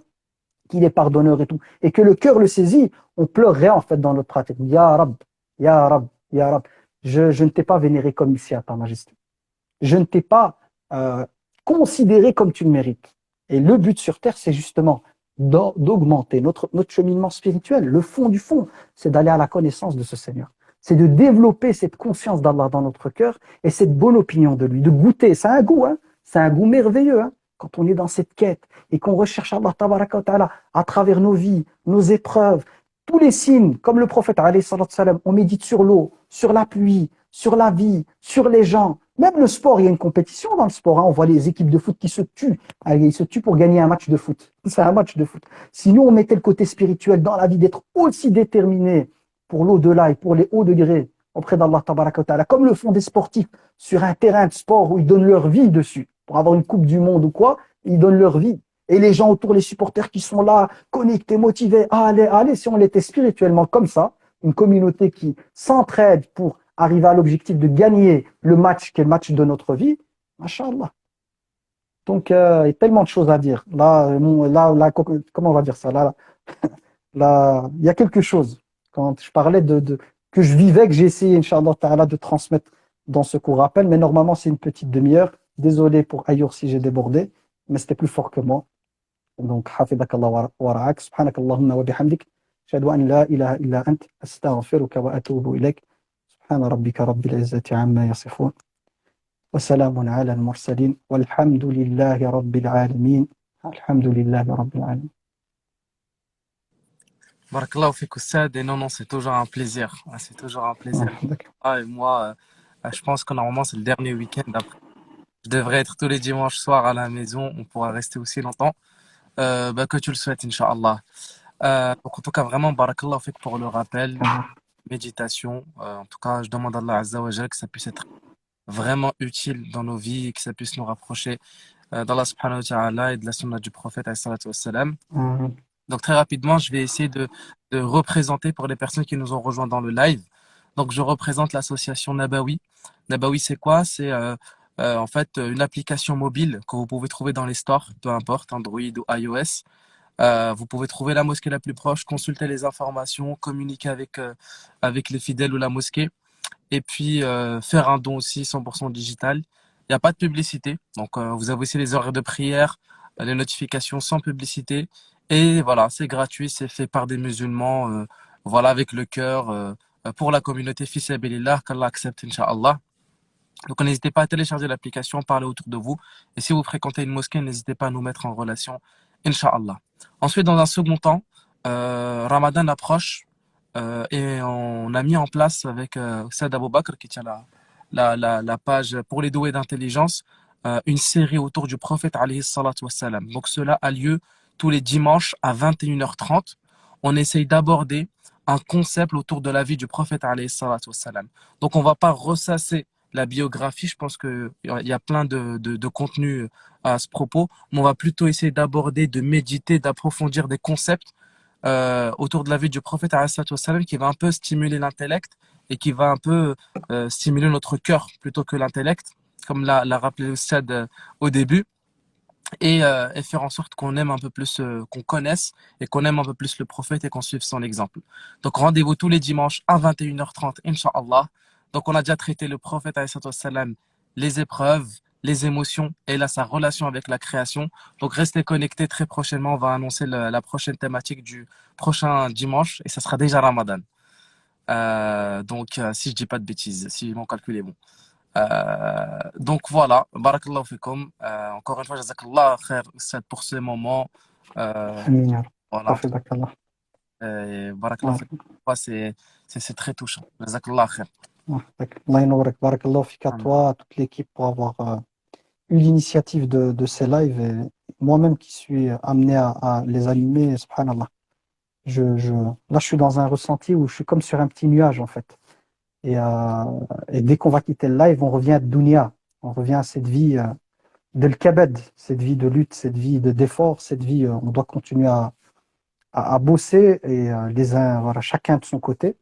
qu'il est pardonneur et tout, et que le cœur le saisit, on pleurerait en fait dans notre pratique. Ya Rab, Ya Rab, Ya Rab, je ne t'ai pas vénéré comme ici à ta majesté. Je ne t'ai pas considéré comme tu le mérites. Et le but sur terre, c'est justement d'augmenter notre cheminement spirituel. Le fond du fond, c'est d'aller à la connaissance de ce Seigneur. C'est de développer cette conscience d'Allah dans notre cœur et cette bonne opinion de lui, de goûter. C'est un goût, hein, c'est un goût merveilleux, hein, quand on est dans cette quête et qu'on recherche Allah tabaraka wa ta'ala à travers nos vies, nos épreuves, tous les signes, comme le prophète alayhi salam, on médite sur l'eau, sur la pluie, sur la vie, sur les gens. Même le sport, il y a une compétition dans le sport. Hein. On voit les équipes de foot qui se tuent. Ils se tuent pour gagner un match de foot. C'est un match de foot. Sinon, on mettait le côté spirituel dans la vie, d'être aussi déterminé pour l'au-delà et pour les hauts degrés auprès d'Allah tabaraka wa ta'ala, comme le font des sportifs sur un terrain de sport où ils donnent leur vie dessus. Pour avoir une coupe du monde ou quoi, ils donnent leur vie. Et les gens autour, les supporters qui sont là, connectés, motivés, allez, si on l'était spirituellement comme ça, une communauté qui s'entraide pour arriver à l'objectif de gagner le match qui est le match de notre vie, Masha'Allah. Donc, il y a tellement de choses à dire. Là, comment on va dire ça? Là, il y a quelque chose. Quand je parlais que je vivais, que j'ai essayé, Inch'Allah Ta'ala, de transmettre dans ce court rappel, mais normalement, c'est une petite demi-heure. Désolé pour Ayour si j'ai débordé, mais c'était plus fort que moi. Donc, حفظك الله ورعاك سبحانك اللهم وبحمدك أشهد أن لا إله إلا أنت أستغفرك وأتوب إليك سبحان ربك رب العزة عما يصفون وسلام على المرسلين والحمد لله رب العالمين الحمد لله رب العالمين. Barakallahu fik Oustad. Et non, non, c'est toujours un plaisir. Ah, c'est toujours un plaisir. D'accord. Ah, et moi, je pense que normalement, c'est le dernier week-end. Après, je devrais être tous les dimanches soirs à la maison. On pourra rester aussi longtemps. Bah, que tu le souhaites, Inch'Allah. Donc, en tout cas, vraiment, barakallahu fik pour le rappel, méditation. En tout cas, je demande à Allah Azza wa Jal que ça puisse être vraiment utile dans nos vies et que ça puisse nous rapprocher d'Allah subhanahu wa ta'ala et de la sunna du prophète alayhi salatu wassalam. Donc très rapidement, je vais essayer de représenter pour les personnes qui nous ont rejoints dans le live. Donc je représente l'association Nabawi. Nabawi, c'est quoi? C'est en fait une application mobile que vous pouvez trouver dans les stores, peu importe, Android ou iOS. Vous pouvez trouver la mosquée la plus proche, consulter les informations, communiquer avec les fidèles ou la mosquée, et puis faire un don aussi 100% digital. Il n'y a pas de publicité, donc vous avez aussi les horaires de prière, les notifications sans publicité, et voilà, c'est gratuit, c'est fait par des musulmans, voilà, avec le cœur, pour la communauté Fi Sabilillah, qu'Allah accepte, Inch'Allah. Donc n'hésitez pas à télécharger l'application, parler autour de vous, et si vous fréquentez une mosquée, n'hésitez pas à nous mettre en relation, Inch'Allah. Ensuite, dans un second temps, Ramadan approche, et on a mis en place avec Saad Abou Bakr, qui tient la page pour les doués d'intelligence, une série autour du prophète alayhi salatu wassalam. Donc cela a lieu tous les dimanches à 21h30. On essaye d'aborder un concept autour de la vie du prophète alayhi salatu wassalam. Donc on va pas ressasser la biographie, je pense qu'il y a plein de contenus à ce propos, mais on va plutôt essayer d'aborder, de méditer, d'approfondir des concepts autour de la vie du prophète alayhi salatu wassalam, qui va un peu stimuler l'intellect et qui va un peu stimuler notre cœur plutôt que l'intellect, comme l'a rappelé le Stade au début, et faire en sorte qu'on aime un peu plus, qu'on connaisse et qu'on aime un peu plus le prophète et qu'on suive son exemple. Donc rendez-vous tous les dimanches à 21h30, Inch'Allah. Donc on a déjà traité le prophète alayhi salatu wassalam, les épreuves, les émotions et là sa relation avec la création. Donc restez connectés, très prochainement on va annoncer la prochaine thématique du prochain dimanche et ça sera déjà Ramadan. Donc si je dis pas de bêtises, si mon calcul est bon. Donc voilà, barakallahu fikum. Encore une fois, jazakallah khair Ustad, pour ce moment. آمين يا رب. Voilà, حفظك الله. barakallahu fikum. Ouais, c'est très touchant. Jazakallah khair. يحفظك. الله ينورك. بارك الله فيك à Amen. toi, à toute l'équipe pour avoir eu l'initiative de ces lives et moi-même qui suis amené à les animer, subhanallah. Là, je suis dans un ressenti où je suis comme sur un petit nuage en fait. Et dès qu'on va quitter le live, on revient à Dunya, on revient à cette vie de l'kabed, cette vie de lutte, cette vie d'effort, cette vie, on doit continuer à bosser et les uns, voilà, chacun de son côté.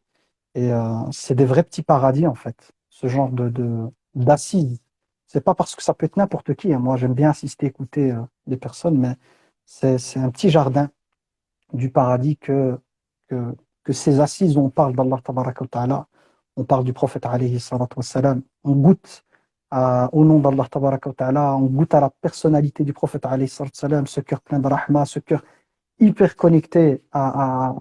Et c'est des vrais petits paradis en fait, ce genre d'assises. C'est pas parce que ça peut être n'importe qui, hein. Moi, j'aime bien assister, écouter des personnes, mais c'est un petit jardin du paradis que, que ces assises où on parle d'Allah tabaraka wa ta'ala, on parle du prophète alayhi salatu wassalam, on goûte au nom d'Allah tabaraka wa ta'ala, on goûte à la personnalité du prophète alayhi salatu wassalam, ce cœur plein de rahma, ce cœur hyper connecté à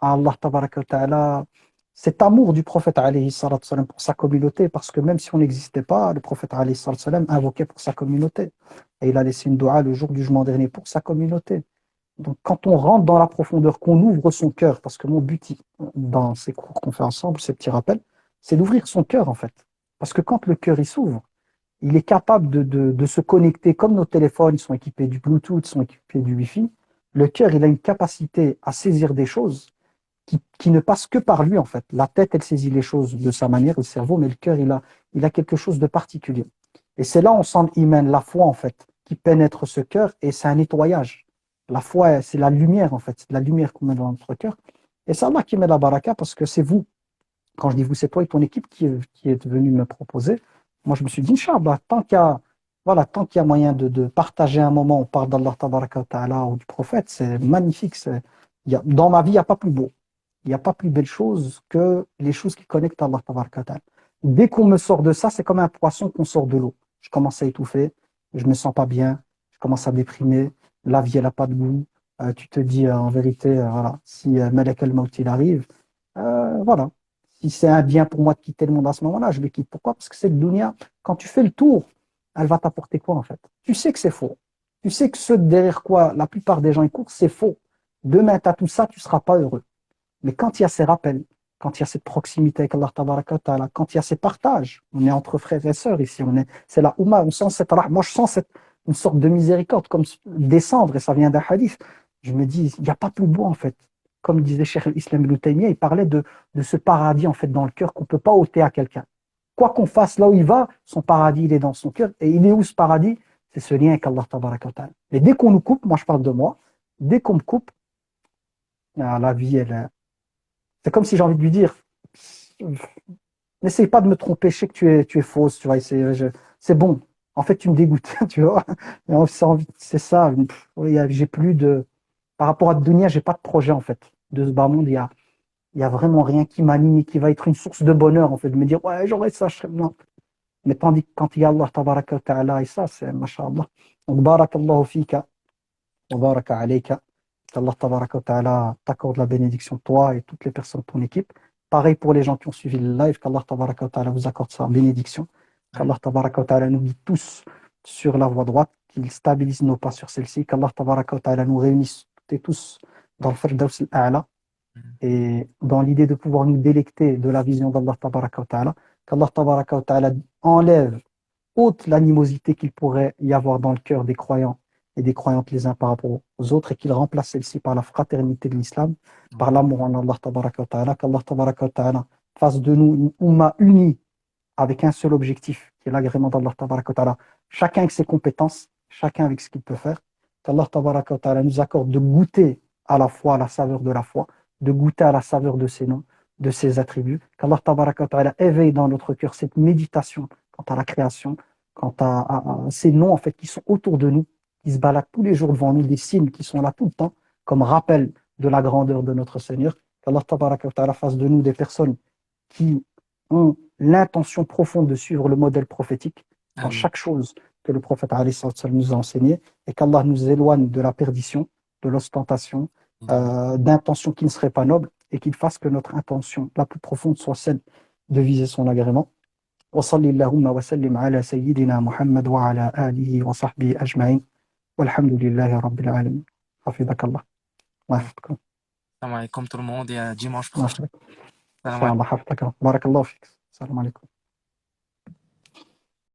Allah tabaraka wa ta'ala, cet amour du prophète alayhi salatu wassalam pour sa communauté, parce que même si on n'existait pas, le prophète alayhi salatu wassalam invoquait pour sa communauté. Et il a laissé une dua le jour du jugement dernier pour sa communauté. Donc, quand on rentre dans la profondeur, qu'on ouvre son cœur, parce que mon but dans ces cours qu'on fait ensemble, ces petits rappels, c'est d'ouvrir son cœur en fait. Parce que quand le cœur il s'ouvre, il est capable de se connecter, comme nos téléphones ils sont équipés du Bluetooth, sont équipés du Wi-Fi. Le cœur, il a une capacité à saisir des choses qui ne passent que par lui en fait. La tête, elle saisit les choses de sa manière, le cerveau, mais le cœur, il a quelque chose de particulier. Et c'est là on sent l'iman, la foi en fait, qui pénètre ce cœur, et c'est un nettoyage. La foi, c'est la lumière en fait, c'est de la lumière qu'on met dans notre cœur. Et c'est Allah qui met la baraka, parce que c'est vous. Quand je dis vous, c'est toi et ton équipe qui est venu me proposer. Moi, je me suis dit, Inch'Allah, tant qu'il y a Voilà, tant qu'il y a moyen de partager un moment, on parle d'Allah Tabaraka wa Ta'ala ou du prophète, c'est magnifique. Dans ma vie, il n'y a pas plus beau. Il n'y a pas plus belle chose que les choses qui connectent à Allah Tabaraka wa Ta'ala. Dès qu'on me sort de ça, c'est comme un poisson qu'on sort de l'eau. Je commence à étouffer, je me sens pas bien, je commence à déprimer, la vie, elle n'a pas de goût. Tu te dis, en vérité, voilà, si Malak al-Maut il arrive, voilà. Si c'est un bien pour moi de quitter le monde à ce moment-là, je le quitte. Pourquoi? Parce que cette dunya, quand tu fais le tour, elle va t'apporter quoi en fait? Tu sais que c'est faux. Tu sais que ce derrière quoi la plupart des gens ils courent, c'est faux. Demain, tu as tout ça, tu ne seras pas heureux. Mais quand il y a ces rappels, quand il y a cette proximité avec Allah Tabaraka wa Ta'ala, quand il y a ces partages, on est entre frères et sœurs ici, c'est la Ummah, on sent moi je sens une sorte de miséricorde comme descendre, et ça vient d'un hadith. Je me dis, il n'y a pas plus beau en fait. Comme disait Cheikh l'Islam Ibn Taymiyyah, il parlait de ce paradis en fait dans le cœur qu'on ne peut pas ôter à quelqu'un. Quoi qu'on fasse là où il va, son paradis il est dans son cœur. Et il est où ce paradis? C'est ce lien avec Allah Tabaraka wa Ta'ala. Et dès qu'on nous coupe, moi je parle de moi, dès qu'on me coupe, la vie c'est comme si j'ai envie de lui dire, n'essaye pas de me tromper, je sais que tu es fausse, tu vois, c'est bon. En fait, tu me dégoûtes, tu vois. C'est ça. Oui, j'ai plus de, par rapport à Dunia, j'ai pas de projet, en fait. De ce bas monde, il y a vraiment rien qui m'anime et qui va être une source de bonheur, en fait, de me dire, ouais, j'aurais ça, je serais, non. Mais tandis que quand il y a Allah, tabaraka wa ta'ala, et ça, c'est, masha'Allah. Donc, barakallahu fika, wa baraka alayka. Qu'Allah tabaraka wa ta'ala t'accorde la bénédiction, toi et toutes les personnes de ton équipe. Pareil pour les gens qui ont suivi le live, qu'Allah tabaraka wa ta'ala vous accorde sa bénédiction. Qu'Allah tabaraka wa ta'ala nous guide tous sur la voie droite, qu'il stabilise nos pas sur celle-ci, qu'Allah tabaraka wa ta'ala nous réunisse toutes et tous dans le Firdaus al-A'la et dans l'idée de pouvoir nous délecter de la vision d'Allah tabaraka wa ta'ala. Qu'Allah tabaraka wa ta'ala enlève ôte l'animosité qu'il pourrait y avoir dans le cœur des croyants et des croyantes les uns par rapport aux autres et qu'il remplace celle-ci par la fraternité de l'islam, par l'amour en Allah tabaraka wa ta'ala, qu'Allah tabaraka wa ta'ala fasse de nous une umma unie avec un seul objectif, qui est l'agrément d'Allah tabaraka wa ta'ala, chacun avec ses compétences, chacun avec ce qu'il peut faire, qu'Allah tabaraka wa ta'ala nous accorde de goûter à la fois à la saveur de la foi, de goûter à la saveur de ses noms, de ses attributs, qu'Allah tabaraka wa ta'ala éveille dans notre cœur cette méditation quant à la création, quant à ces noms en fait qui sont autour de nous, qui se baladent tous les jours devant nous, des signes qui sont là tout le temps, comme rappel de la grandeur de notre Seigneur. Qu'Allah tabaraka wa ta'ala fasse de nous des personnes qui ont l'intention profonde de suivre le modèle prophétique dans Amin. chaque chose que le prophète alayhi salatu wa sallam nous a enseigné, et qu'Allah nous éloigne de la perdition, de l'ostentation, d'intentions qui ne seraient pas nobles, et qu'il fasse que notre intention la plus profonde soit celle de viser son agrément. وصل اللهم وسلم على سيدنا محمد وعلى آله وصحبه أجمعين والحمد لله رب العالمين حفظك الله الله يحفظكم Salam alaikum tout le monde et à dimanche الله prochain. يحفظك إن Salam شاء الله alaikum. حفظك بارك الله فيك السلام عليكم